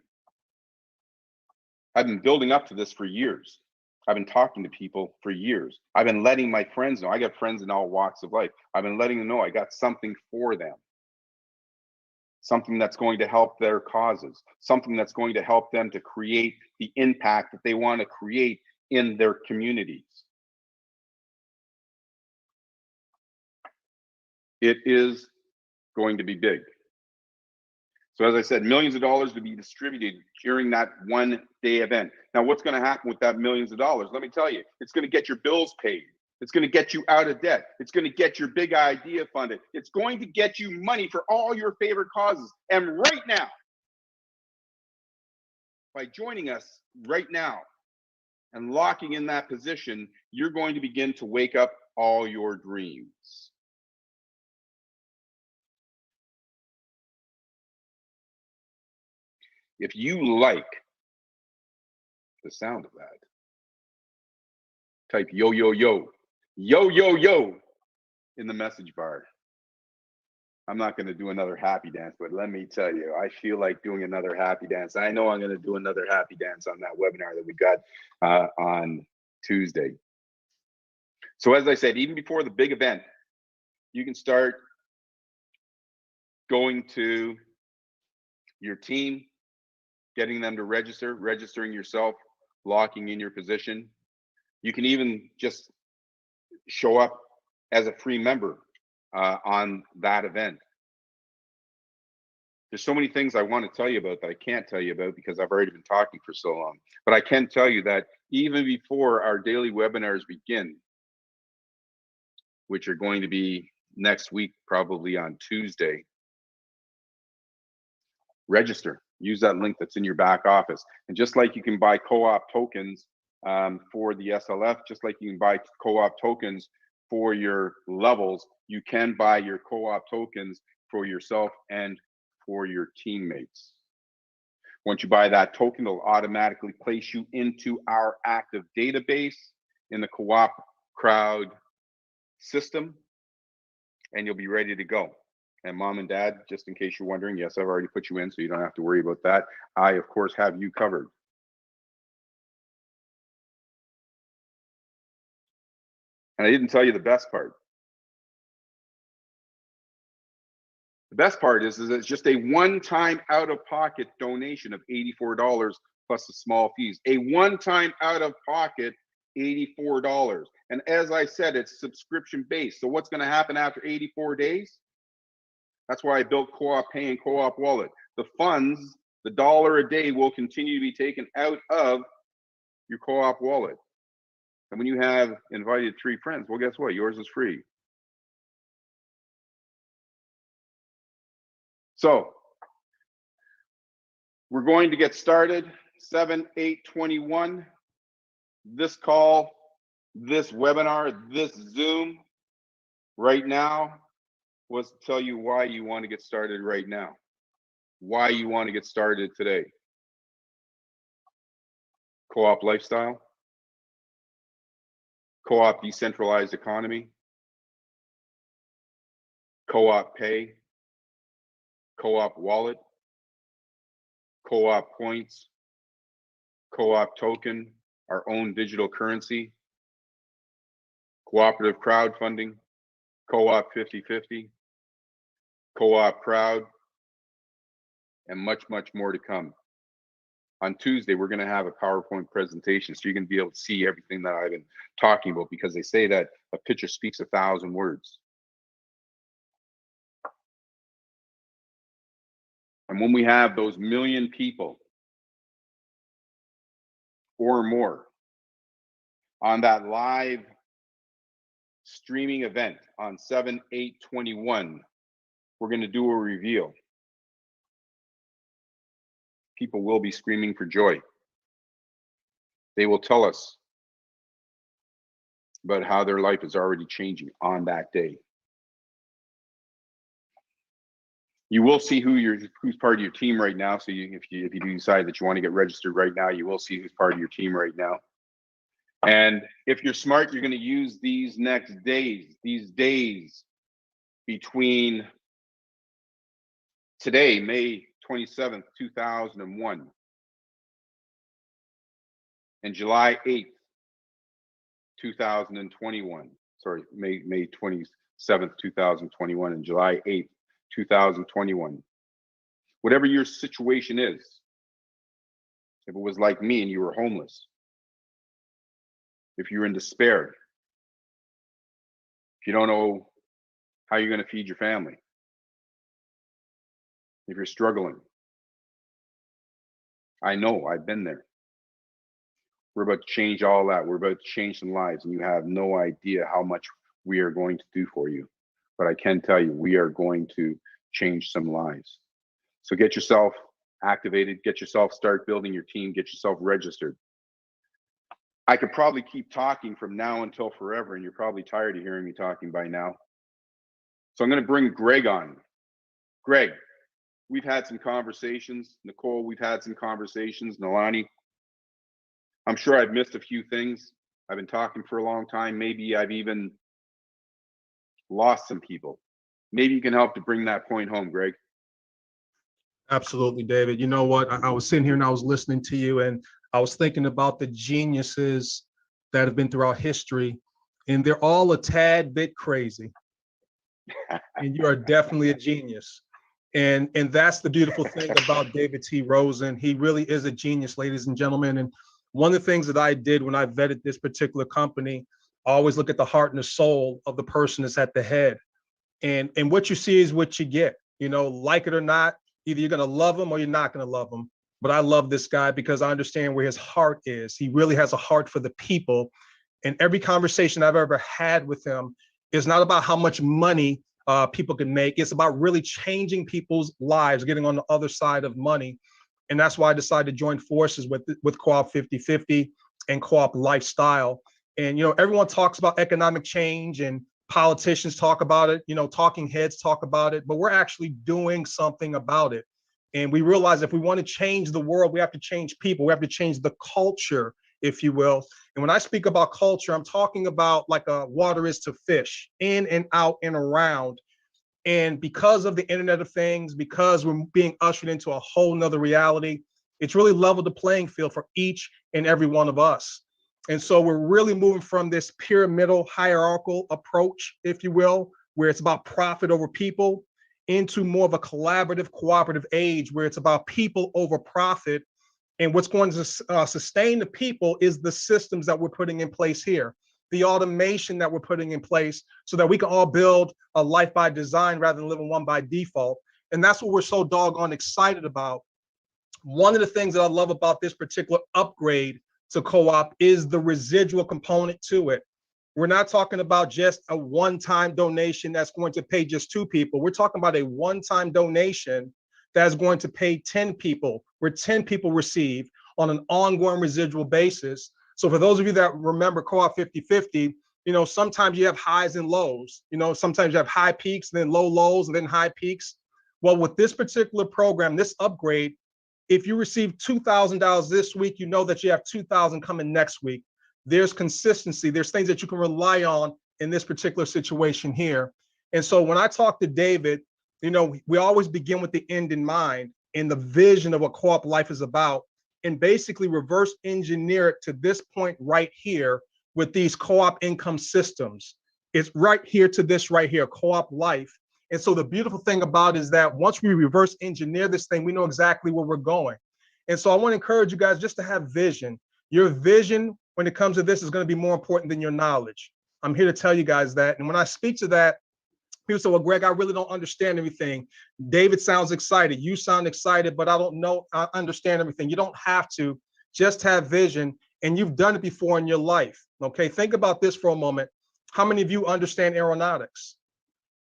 I've been building up to this for years. I've been talking to people for years. I've been letting my friends know. I got friends in all walks of life. I've been letting them know I got something for them. Something that's going to help their causes. Something that's going to help them to create the impact that they want to create in their communities. It is going to be big. So as I said, millions of dollars to be distributed during that 1-day event. Now, what's going to happen with that millions of dollars? Let me tell you, it's going to get your bills paid. It's going to get you out of debt. It's going to get your big idea funded. It's going to get you money for all your favorite causes. And right now, by joining us right now and locking in that position, you're going to begin to wake up all your dreams. If you like the sound of that, type yo, yo, yo, yo, yo, yo in the message bar. I'm not going to do another happy dance, but let me tell you, I feel like doing another happy dance. I know I'm going to do another happy dance on that webinar that we got on Tuesday. So as I said, even before the big event, you can start going to your team, getting them to register, registering yourself, locking in your position. You can even just show up as a free member on that event. There's so many things I want to tell you about that I can't tell you about because I've already been talking for so long. But I can tell you that even before our daily webinars begin, which are going to be next week, probably on Tuesday, register. Use that link that's in your back office. And just like you can buy co-op tokens for the SLF, just like you can buy co-op tokens for your levels, you can buy your co-op tokens for yourself and for your teammates. Once you buy that token, it'll automatically place you into our active database in the co-op crowd system, and you'll be ready to go. And mom and dad, just in case you're wondering, yes, I've already put you in, so you don't have to worry about that. I, of course, have you covered. And I didn't tell you the best part. The best part is it's just a one-time out-of-pocket donation of $84 plus the small fees. A one-time out-of-pocket $84. And as I said, it's subscription-based. So what's going to happen after 84 days? That's why I built Co-op Pay and Co-op Wallet. The funds, the $1 a day, will continue to be taken out of your Co-op Wallet. And when you have invited 3 friends, well, guess what? Yours is free. So we're going to get started 7/8/21. This call, this webinar, this Zoom right now was to tell you why you want to get started right now, why you want to get started today. Co-op lifestyle, co-op decentralized economy, co-op pay, co-op wallet, co-op points, co-op token, our own digital currency, cooperative crowdfunding, co-op 50/50, co-op proud, and much, much more to come. On Tuesday, we're going to have a PowerPoint presentation, so you're going to be able to see everything that I've been talking about, because they say that a picture speaks 1,000 words. And when we have those million people or more on that live streaming event on 7/8/21, we're going to do a reveal. People will be screaming for joy. They will tell us about how their life is already changing on that day. You will see who's part of your team right now. So if you do decide that you want to get registered right now, you will see who's part of your team right now. And if you're smart, you're going to use these days between today, May 27th, 2001, and July 8th, 2021. Sorry, May 27th, 2021, and July 8th, 2021. Whatever your situation is, if it was like me and you were homeless, if you're in despair, if you don't know how you're going to feed your family, if you're struggling, I know, I've been there. We're about to change all that. We're about to change some lives, and you have no idea how much we are going to do for you. But I can tell you, we are going to change some lives. So get yourself activated, start building your team, get yourself registered. I could probably keep talking from now until forever, and you're probably tired of hearing me talking by now. So I'm going to bring Greg on. Greg, we've had some conversations. Nicole, we've had some conversations. Nalani, I'm sure I've missed a few things. I've been talking for a long time. Maybe I've even lost some people. Maybe you can help to bring that point home, Greg. Absolutely, David. You know what? I was sitting here and I was listening to you, and I was thinking about the geniuses that have been throughout history, and they're all a tad bit crazy. And you are definitely a genius. And that's the beautiful thing about David T. Rosen. He really is a genius, ladies and gentlemen. And one of the things that I did when I vetted this particular company, I always look at the heart and the soul of the person that's at the head. And what you see is what you get. You know, like it or not, either you're going to love him or you're not going to love him. But I love this guy because I understand where his heart is. He really has a heart for the people. And every conversation I've ever had with him is not about how much money people can make. It's about really changing people's lives, getting on the other side of money. And that's why I decided to join forces with Coop5050 and Co-op Lifestyle. And, you know, everyone talks about economic change and politicians talk about it, you know, talking heads talk about it, but we're actually doing something about it. And we realize if we want to change the world, we have to change people. We have to change the culture, if you will. And when I speak about culture, I'm talking about like a water is to fish, in and out and around. And because of the Internet of Things, because we're being ushered into a whole nother reality, it's really leveled the playing field for each and every one of us. And so we're really moving from this pyramidal hierarchical approach, if you will, where it's about profit over people, into more of a collaborative, cooperative age where it's about people over profit. And what's going to sustain the people is the systems that we're putting in place here, the automation that we're putting in place so that we can all build a life by design rather than living one by default. And that's what we're so doggone excited about. One of the things that I love about this particular upgrade to Co-op is the residual component to it. We're not talking about just a one-time donation that's going to pay just 2 people. We're talking about a one-time donation that's going to pay 10 people, where 10 people receive on an ongoing residual basis. So for those of you that remember Coop5050, you know, sometimes you have highs and lows. You know, sometimes you have high peaks, then low lows, and then high peaks. Well, with this particular program, this upgrade, if you receive $2,000 this week, you know that you have $2,000 coming next week. There's consistency. There's things that you can rely on in this particular situation here. And so when I talk to David, you know, we always begin with the end in mind and the vision of what Co-op life is about, and basically reverse engineer it to this point right here with these co-op income systems. It's right here to this right here, Co-op life. And so the beautiful thing about it is that once we reverse engineer this thing, we know exactly where we're going. And so I want to encourage you guys just to have vision. Your vision when it comes to this is going to be more important than your knowledge. I'm here to tell you guys that. And when I speak to that, people say, well, Greg, I really don't understand everything. David sounds excited. You sound excited, but I don't know, I understand everything. You don't have to. Just have vision. And you've done it before in your life. Okay, think about this for a moment. How many of you understand aeronautics?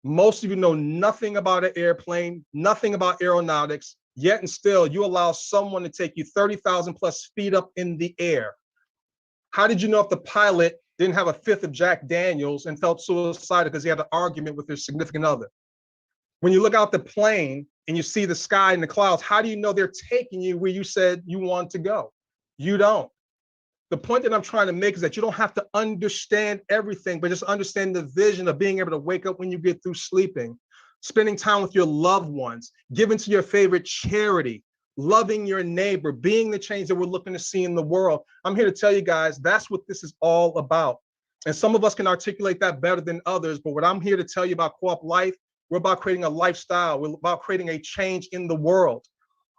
Most of you know nothing about an airplane, nothing about aeronautics, yet and still you allow someone to take you 30,000 plus feet up in the air. How did you know if the pilot didn't have a fifth of Jack Daniels, and felt suicidal because he had an argument with his significant other. When you look out the plane and you see the sky and the clouds, how do you know they're taking you where you said you want to go? You don't. The point that I'm trying to make is that you don't have to understand everything, but just understand the vision of being able to wake up when you get through sleeping, spending time with your loved ones, giving to your favorite charity, loving your neighbor, being the change that we're looking to see in the world. I'm here to tell you guys, that's what this is all about. And some of us can articulate that better than others, but what I'm here to tell you about Co-op Life, we're about creating a lifestyle. We're about creating a change in the world.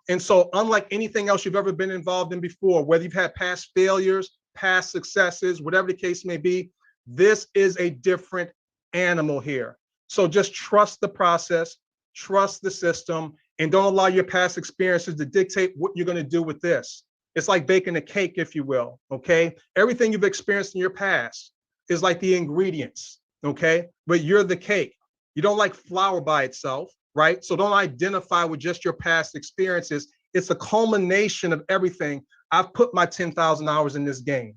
And so unlike anything else you've ever been involved in before, whether you've had past failures, past successes, whatever the case may be, this is a different animal here. So just trust the process, trust the system, and don't allow your past experiences to dictate what you're going to do with this. It's like baking a cake, if you will, okay? Everything you've experienced in your past is like the ingredients, okay? But you're the cake. You don't like flour by itself, right? So don't identify with just your past experiences. It's a culmination of everything. I've put my 10,000 hours in this game.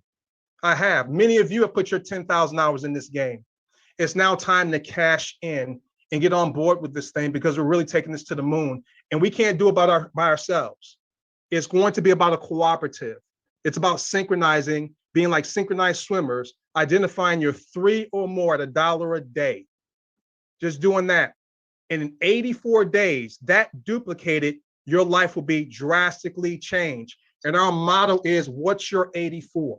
I have. Many of you have put your 10,000 hours in this game. It's now time to cash in and get on board with this thing because we're really taking this to the moon. And we can't do it by ourselves. It's going to be about a cooperative. It's about synchronizing, being like synchronized swimmers, identifying your 3 or more at $1 a day. Just doing that. And in 84 days, that duplicated, your life will be drastically changed. And our motto is, what's your 84?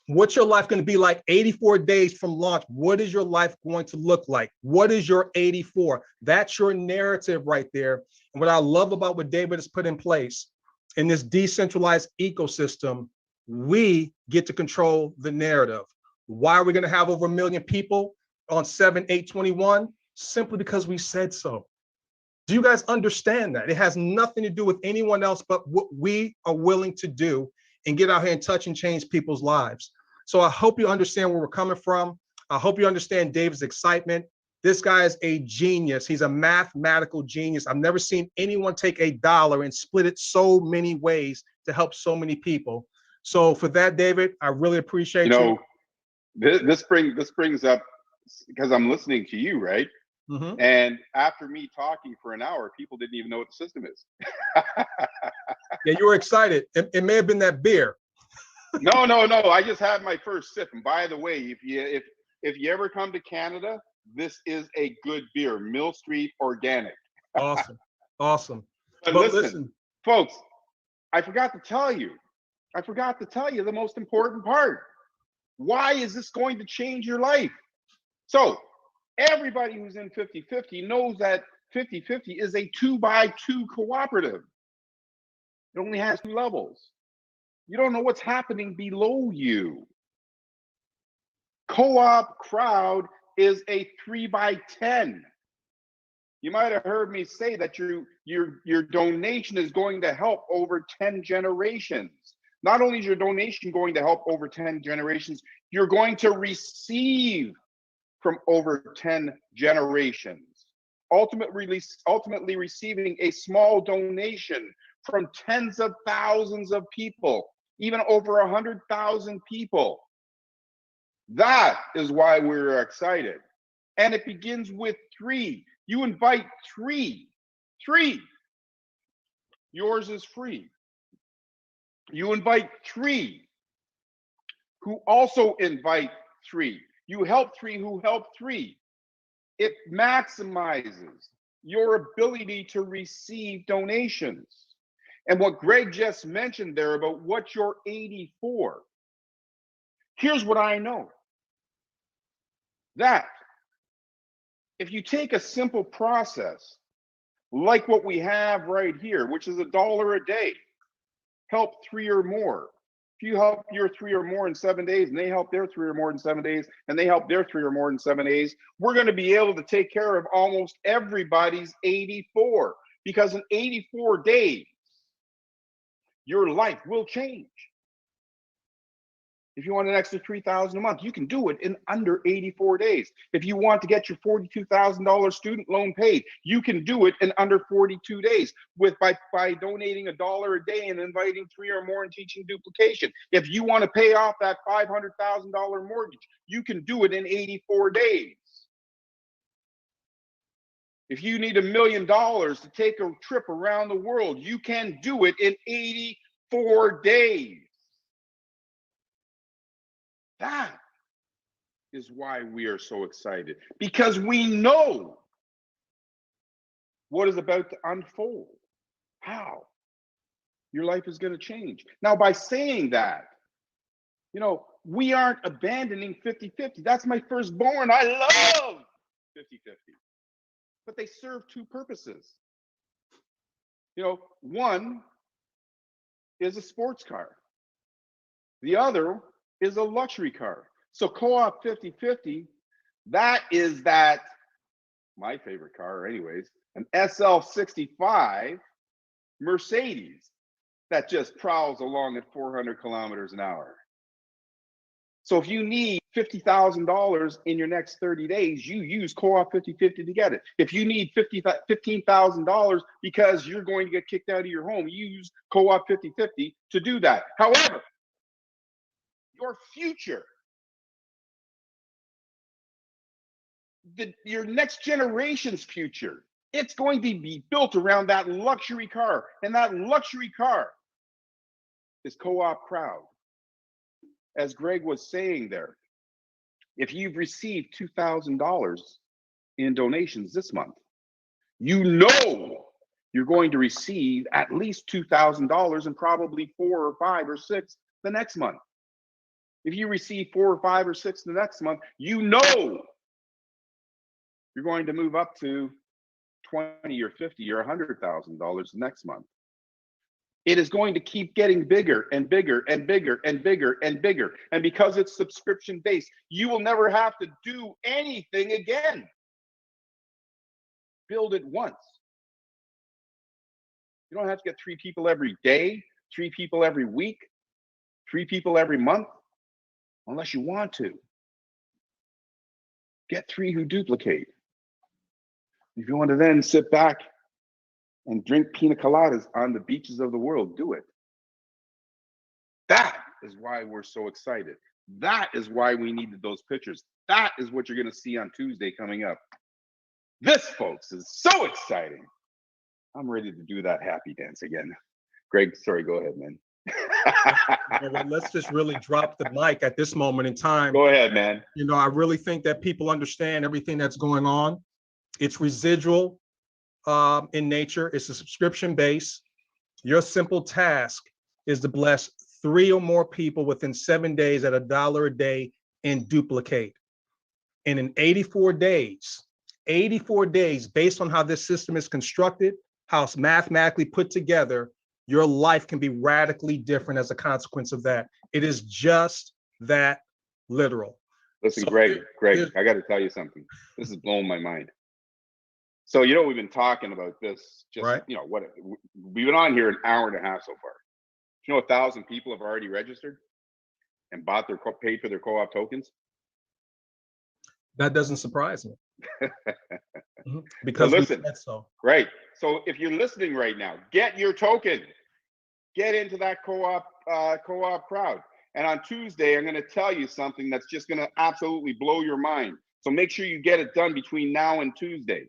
What's your life going to be like 84 days from launch? What is your life going to look like? What is your 84? That's your narrative right there. And what I love about what David has put in place in this decentralized ecosystem, we get to control the narrative. Why are we going to have over 1 million people on 7/8/21? Simply because we said so. Do you guys understand that? It has nothing to do with anyone else but what we are willing to do and get out here and touch and change people's lives. So I hope you understand where we're coming from. I hope you understand Dave's excitement. This guy is a genius. He's a mathematical genius. I've never seen anyone take $1 and split it so many ways to help so many people. So for that, David, I really appreciate you. This brings up, because I'm listening to you, right? Mm-hmm. And after me talking for an hour, people didn't even know what the system is. Yeah, you were excited. It may have been that beer. No. I just had my first sip. And by the way, if you ever come to Canada, this is a good beer, Mill Street Organic. Awesome. But listen, folks, I forgot to tell you the most important part. Why is this going to change your life? So everybody who's in 50/50 knows that 50/50 is a 2x2 cooperative. It only has 2 levels. You don't know what's happening below you. Co-op crowd is a 3x10. You might have heard me say that your donation is going to help over 10 generations. Not only is your donation going to help over 10 generations, you're going to receive from over 10 generations. Ultimately receiving a small donation from tens of thousands of people, even over 100,000 people. That is why we're excited. And it begins with 3. You invite 3. 3. Yours is free. You invite 3 who also invite 3. You help 3 who help 3. It maximizes your ability to receive donations. And what Greg just mentioned there about what you're 84, here's what I know. That if you take a simple process like what we have right here, which is $1 a day, help 3 or more. If you help your 3 or more in 7 days, and they help their 3 or more in 7 days, and they help their 3 or more in 7 days, we're going to be able to take care of almost everybody's 84. Because in 84 days, your life will change. If you want an extra $3,000 a month, you can do it in under 84 days. If you want to get your $42,000 student loan paid, you can do it in under 42 days by donating $1 a day and inviting 3 or more and teaching duplication. If you want to pay off that $500,000 mortgage, you can do it in 84 days. If you need $1 million to take a trip around the world, you can do it in 84 days. That is why we are so excited, because we know what is about to unfold, how your life is going to change. Now, by saying that, you know, we aren't abandoning 50-50. That's my firstborn. I love 50-50. But they serve two purposes. You know, one is a sports car. The other is a luxury car. So Co-op 50-50, that is my favorite car anyways, an SL65 Mercedes that just prowls along at 400 kilometers an hour. So if you need $50,000 in your next 30 days, you use Co-op 50-50 to get it. If you need $15,000 because you're going to get kicked out of your home, use Co-op 50-50 to do that. However, your future, your next generation's future, it's going to be built around that luxury car. And that luxury car is Co-op proud. As Greg was saying there, if you've received $2,000 in donations this month, you know you're going to receive at least $2,000 and probably 4 or 5 or 6 the next month. If you receive 4 or 5 or 6 the next month, you know you're going to move up to 20 or 50 or $100,000 next month. It is going to keep getting bigger and bigger and bigger and bigger and bigger. And because it's subscription based, you will never have to do anything again. Build it once. You don't have to get 3 people every day, 3 people every week, 3 people every month, unless you want to. Get 3 who duplicate. If you want to then sit back and drink pina coladas on the beaches of the world, do it. That is why we're so excited. That is why we needed those pictures. That is what you're going to see on Tuesday coming up. This, folks, is so exciting. I'm ready to do that happy dance again. Greg, sorry, go ahead, man. Well, let's just really drop the mic at this moment in time. Go ahead, man. You know, I really think that people understand everything that's going on. It's residual in nature. It's a subscription base. Your simple task is to bless 3 or more people within 7 days at $1 a day and duplicate. And in 84 days, based on how this system is constructed, how it's mathematically put together, your life can be radically different as a consequence of that. It is just that literal. Listen, So Greg, I got to tell you something. This is blowing my mind. So, you know, we've been talking about this, just, right. You know, what we've been on here an hour and a half so far. You know, 1,000 people have already registered and paid for their co-op tokens. That doesn't surprise me. Because so listen, so. Right. So if you're listening right now, get your token. Get into that co-op crowd. And on Tuesday, I'm going to tell you something that's just going to absolutely blow your mind. So make sure you get it done between now and Tuesday.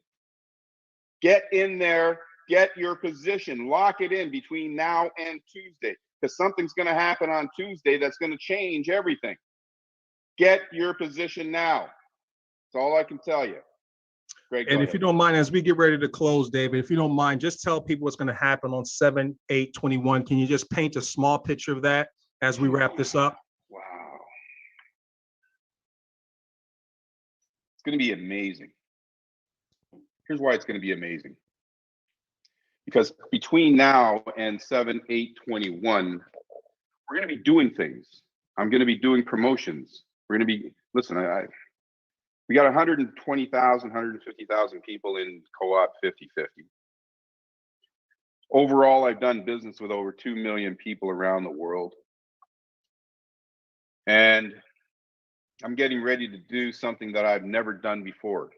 Get in there, get your position, lock it in between now and Tuesday, because something's going to happen on Tuesday that's going to change everything. Get your position now. That's all I can tell you. Great. And if you don't mind, as we get ready to close, David, if you don't mind, just tell people what's going to happen on 7/8/21. Can you just paint a small picture of that as we wrap this up? Wow. It's going to be amazing. Here's why it's going to be amazing. Because between now and 7/8/21, we're going to be doing things. I'm going to be doing promotions. We're going to be, listen, we got 120,000, 150,000 people in Co-op 50-50. Overall, I've done business with over 2 million people around the world. And I'm getting ready to do something that I've never done before.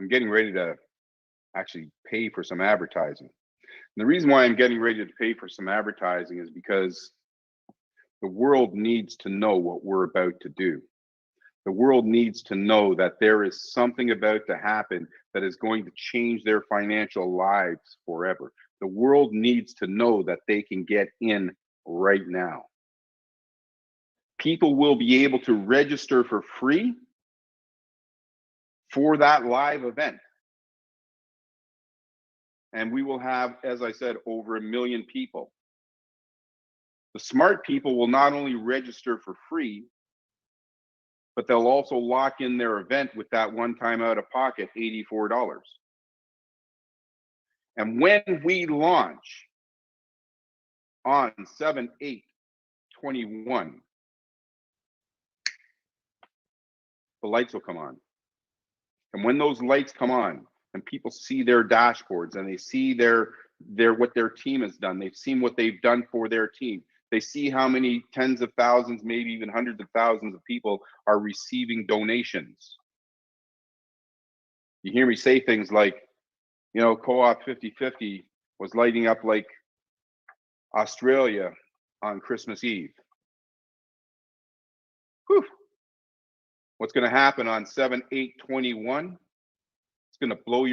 I'm getting ready to actually pay for some advertising. And the reason why I'm getting ready to pay for some advertising is because the world needs to know what we're about to do. The world needs to know that there is something about to happen that is going to change their financial lives forever. The world needs to know that they can get in right now. People will be able to register for free for that live event. And we will have, as I said, over 1 million people. The smart people will not only register for free, but they'll also lock in their event with that one-time out-of-pocket $84. And when we launch on 7/8/21, the lights will come on. And when those lights come on and people see their dashboards and they see their what their team has done, they've seen what they've done for their team. They see how many tens of thousands, maybe even hundreds of thousands of people are receiving donations. You hear me say things like, you know, Coop5050 was lighting up like Australia on Christmas Eve. Whew. What's going to happen on 7/8/21? It's going to blow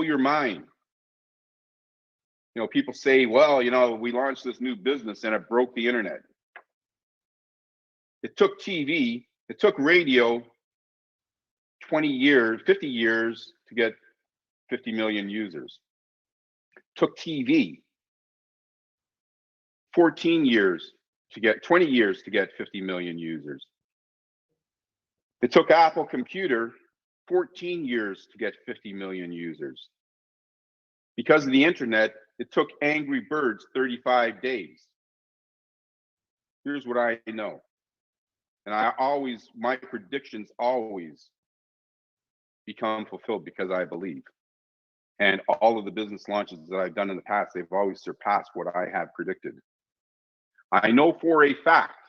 your mind. You know, people say, well, you know, we launched this new business and it broke the internet. It took TV, it took radio 20 years, 50 years to get 50 million users. It took TV 14 years to get 20 years to get 50 million users. It took Apple Computer 14 years to get 50 million users. Because of the internet, it took Angry Birds 35 days. Here's what I know. And my predictions always become fulfilled because I believe. And all of the business launches that I've done in the past, they've always surpassed what I have predicted. I know for a fact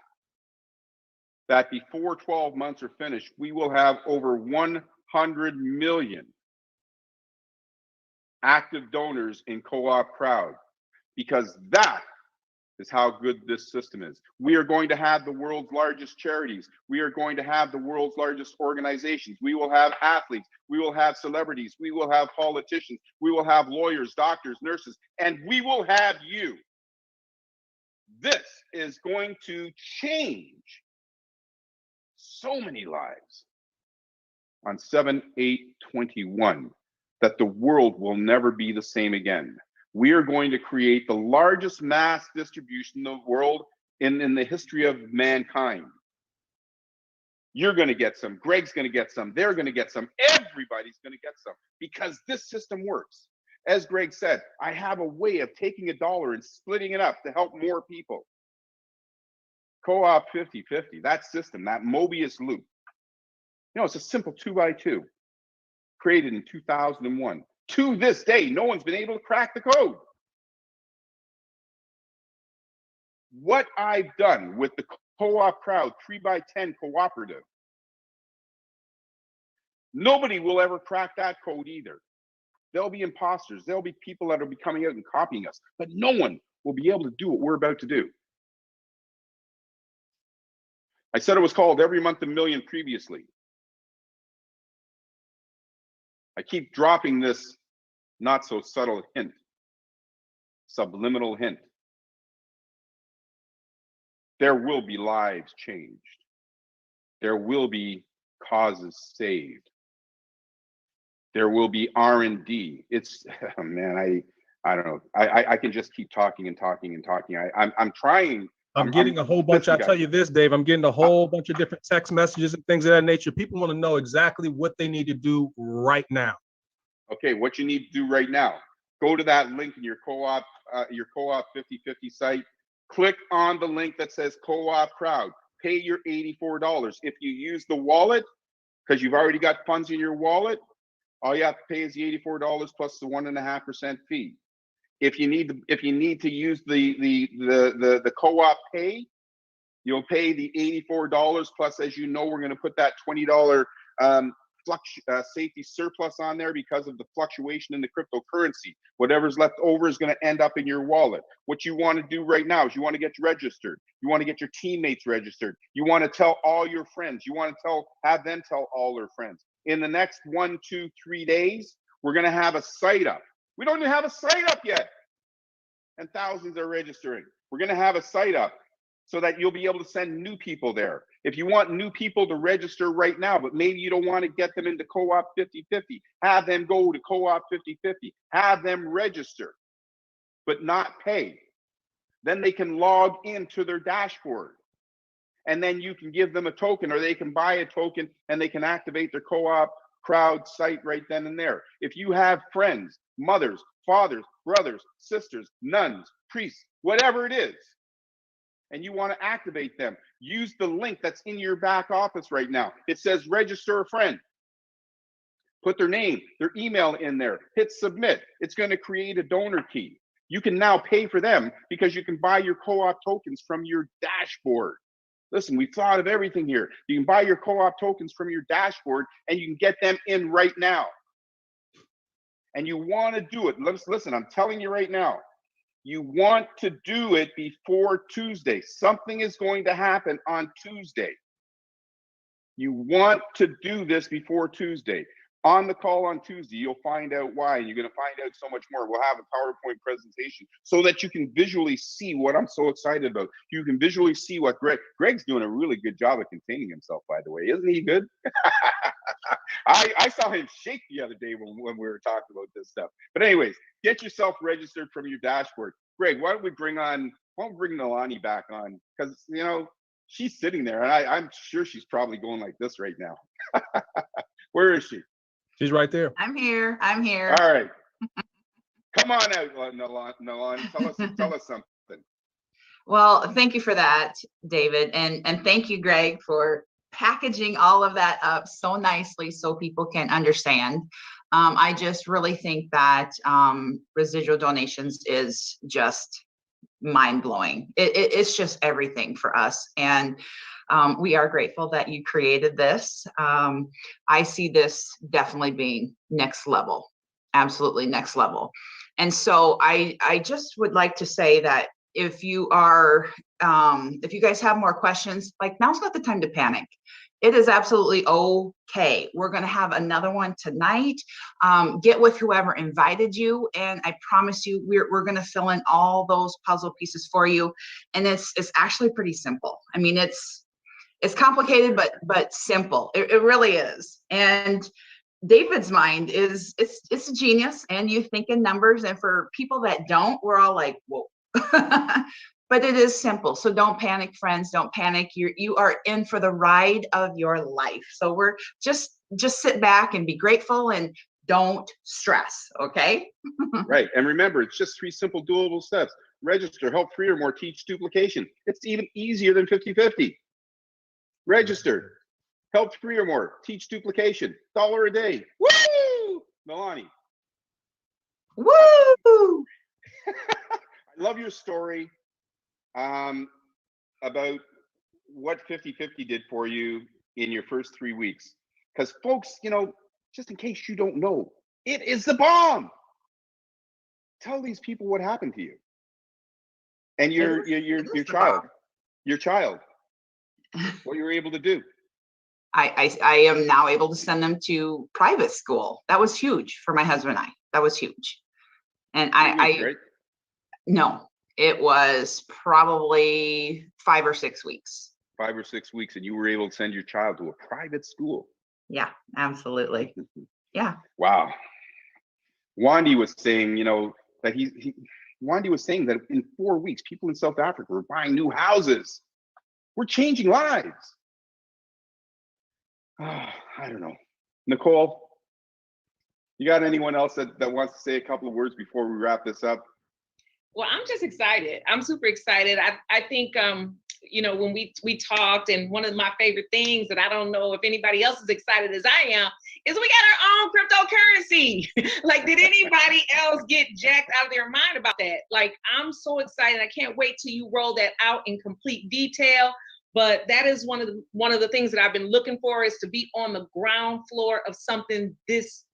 that before 12 months are finished, we will have over 100 million active donors in Co-op Crowd, because that is how good this system is. We are going to have the world's largest charities. We are going to have the world's largest organizations. We will have athletes. We will have celebrities. We will have politicians. We will have lawyers, doctors, nurses, and we will have you. This is going to change so many lives on 7/8/21 that the world will never be the same again. We are going to create the largest mass distribution in the world in the history of mankind. You're going to get some, Greg's going to get some, they're going to get some, everybody's going to get some, because this system works. As Greg said, I have a way of taking $1 and splitting it up to help more people. Coop5050, that system, that Mobius loop, you know, it's a simple 2x2, created in 2001. To this day, no one's been able to crack the code. What I've done with the Co-op Crowd 3x10 cooperative, nobody will ever crack that code either. There'll be imposters. There'll be people that will be coming out and copying us, but no one will be able to do what we're about to do. I said it was called Every Month a Million previously. I keep dropping this not so subtle hint, subliminal hint. There will be lives changed. There will be causes saved. There will be R&D. It's, man, I don't know. I can just keep talking and talking and talking. I'm trying. I'm getting a whole bunch. I tell you this, Dave, I'm getting a whole bunch of different text messages and things of that nature. People want to know exactly what they need to do right now. Okay, what you need to do right now, go to that link in your Coop5050 site. Click on the link that says Co-op Crowd. Pay your $84. If you use the wallet, because you've already got funds in your wallet, all you have to pay is the $84 plus the 1.5% fee. If you need to use the Co-op Pay, You'll pay the $84 plus, as you know, we're going to put that $20 safety surplus on there because of the fluctuation in the cryptocurrency. Whatever's left over is going to end up in your wallet. What you want to do right now is you want to get registered. You want to get your teammates registered. You want to tell all your friends. You want to have them tell all their friends. In the next 1, 2, 3 days, we're going to have a site up. We don't even have a site up yet, and thousands are registering. We're going to have a site up so that you'll be able to send new people there. If you want new people to register right now, but maybe you don't want to get them into Coop5050, have them go to Coop5050, have them register, but not pay. Then they can log into their dashboard. And then you can give them a token, or they can buy a token and they can activate their co-op crowd site right then and there. If you have friends, mothers, fathers, brothers, sisters, nuns, priests, whatever it is, and you want to activate them, use the link that's in your back office right now. It says register a friend. Put their name, their email in there, hit submit. It's going to create a donor key. You can now pay for them because you can buy your co-op tokens from your dashboard. Listen, we've thought of everything here. You can buy your co-op tokens from your dashboard and you can get them in right now. And you want to do it. Listen, I'm telling you right now, you want to do it before Tuesday. Something is going to happen on Tuesday. You want to do this before Tuesday. On the call on Tuesday, you'll find out why. You're going to find out so much more. We'll have a PowerPoint presentation so that you can visually see what I'm so excited about. You can visually see what Greg's doing a really good job of containing himself, by the way. Isn't he good? I saw him shake the other day when we were talking about this stuff. But anyways, get yourself registered from your dashboard. Greg, why don't we bring Nalani back on? Because, you know, she's sitting there, and I'm sure she's probably going like this right now. Where is she? She's right there. I'm here. All right. Come on out, Nalani. Tell us something. Well, thank you for that, David. And thank you, Greg, for packaging all of that up so nicely so people can understand. I just really think that residual donations is just mind-blowing. It's just everything for us. And we are grateful that you created this. I see this definitely being next level, absolutely next level. And so I just would like to say that if you guys have more questions, like, now's not the time to panic. It is absolutely okay. We're going to have another one tonight. Get with whoever invited you, and I promise you, we're going to fill in all those puzzle pieces for you. And it's actually pretty simple. I mean, it's complicated, but simple. It really is. And David's mind it's a genius, and you think in numbers. And for people that don't, we're all like, whoa. But it is simple. So don't panic, friends. Don't panic. You are in for the ride of your life. So we're just sit back and be grateful and don't stress. Okay. Right. And remember, it's just 3 simple doable steps. Register, help 3 or more, teach duplication. It's even easier than 50-50. Register, help 3 or more, teach duplication. $1 a day. Woo! Nalani. Woo! I love your story about what 50-50 did for you in your first 3 weeks. Because folks, you know, just in case you don't know, it is the bomb. Tell these people what happened to you and your child, what you were able to do. I am now able to send them to private school. That was huge for my husband and I. That was huge. And Right? No, it was probably 5 or 6 weeks. 5 or 6 weeks, and you were able to send your child to a private school. Yeah, absolutely. Yeah. Wow. Wandy was saying, you know, that Wandy was saying that in 4 weeks, people in South Africa were buying new houses. We're changing lives. I don't know. Nicole, you got anyone else that wants to say a couple of words before we wrap this up? Well, I'm just excited. I'm super excited. I think, you know, when we talked, and one of my favorite things that I don't know if anybody else is excited as I am, is we got our own cryptocurrency. Like, did anybody else get jacked out of their mind about that? Like, I'm so excited. I can't wait till you roll that out in complete detail. But that is one of the things that I've been looking for, is to be on the ground floor of something this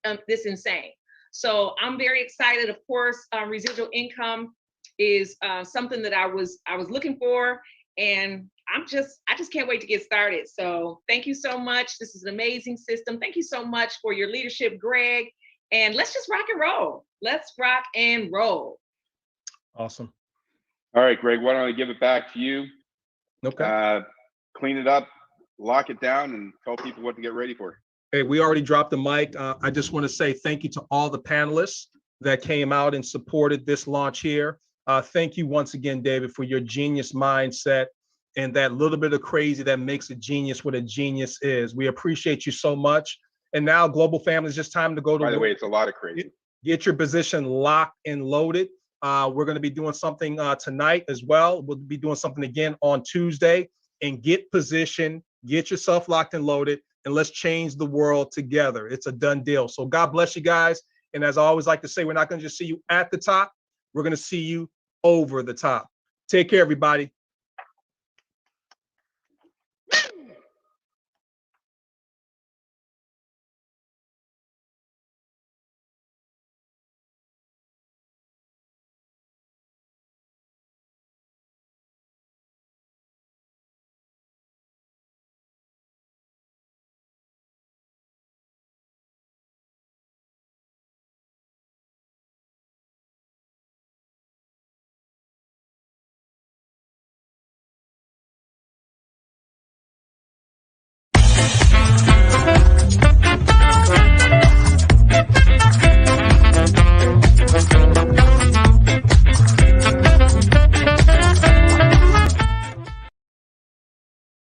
insane. So I'm very excited. Of course, residual income is something that I was looking for, and I just can't wait to get started. So thank you so much. This is an amazing system. Thank you so much for your leadership, Greg. And let's just rock and roll. Let's rock and roll. Awesome. All right, Greg, why don't I give it back to you? Okay. Clean it up, lock it down, and tell people what to get ready for. Hey, we already dropped the mic. I just want to say thank you to all the panelists that came out and supported this launch here. Thank you once again, David, for your genius mindset and that little bit of crazy that makes a genius what a genius is. We appreciate you so much. And now, Global Family, it's just time to go to By the work. way, it's a lot of crazy. Get your position locked and loaded. We're going to be doing something tonight as well. We'll be doing something again on Tuesday. And get positioned, get yourself locked and loaded, and let's change the world together. It's a done deal. So God bless you guys. And as I always like to say, we're not going to just see you at the top. We're going to see you over the top. Take care, everybody.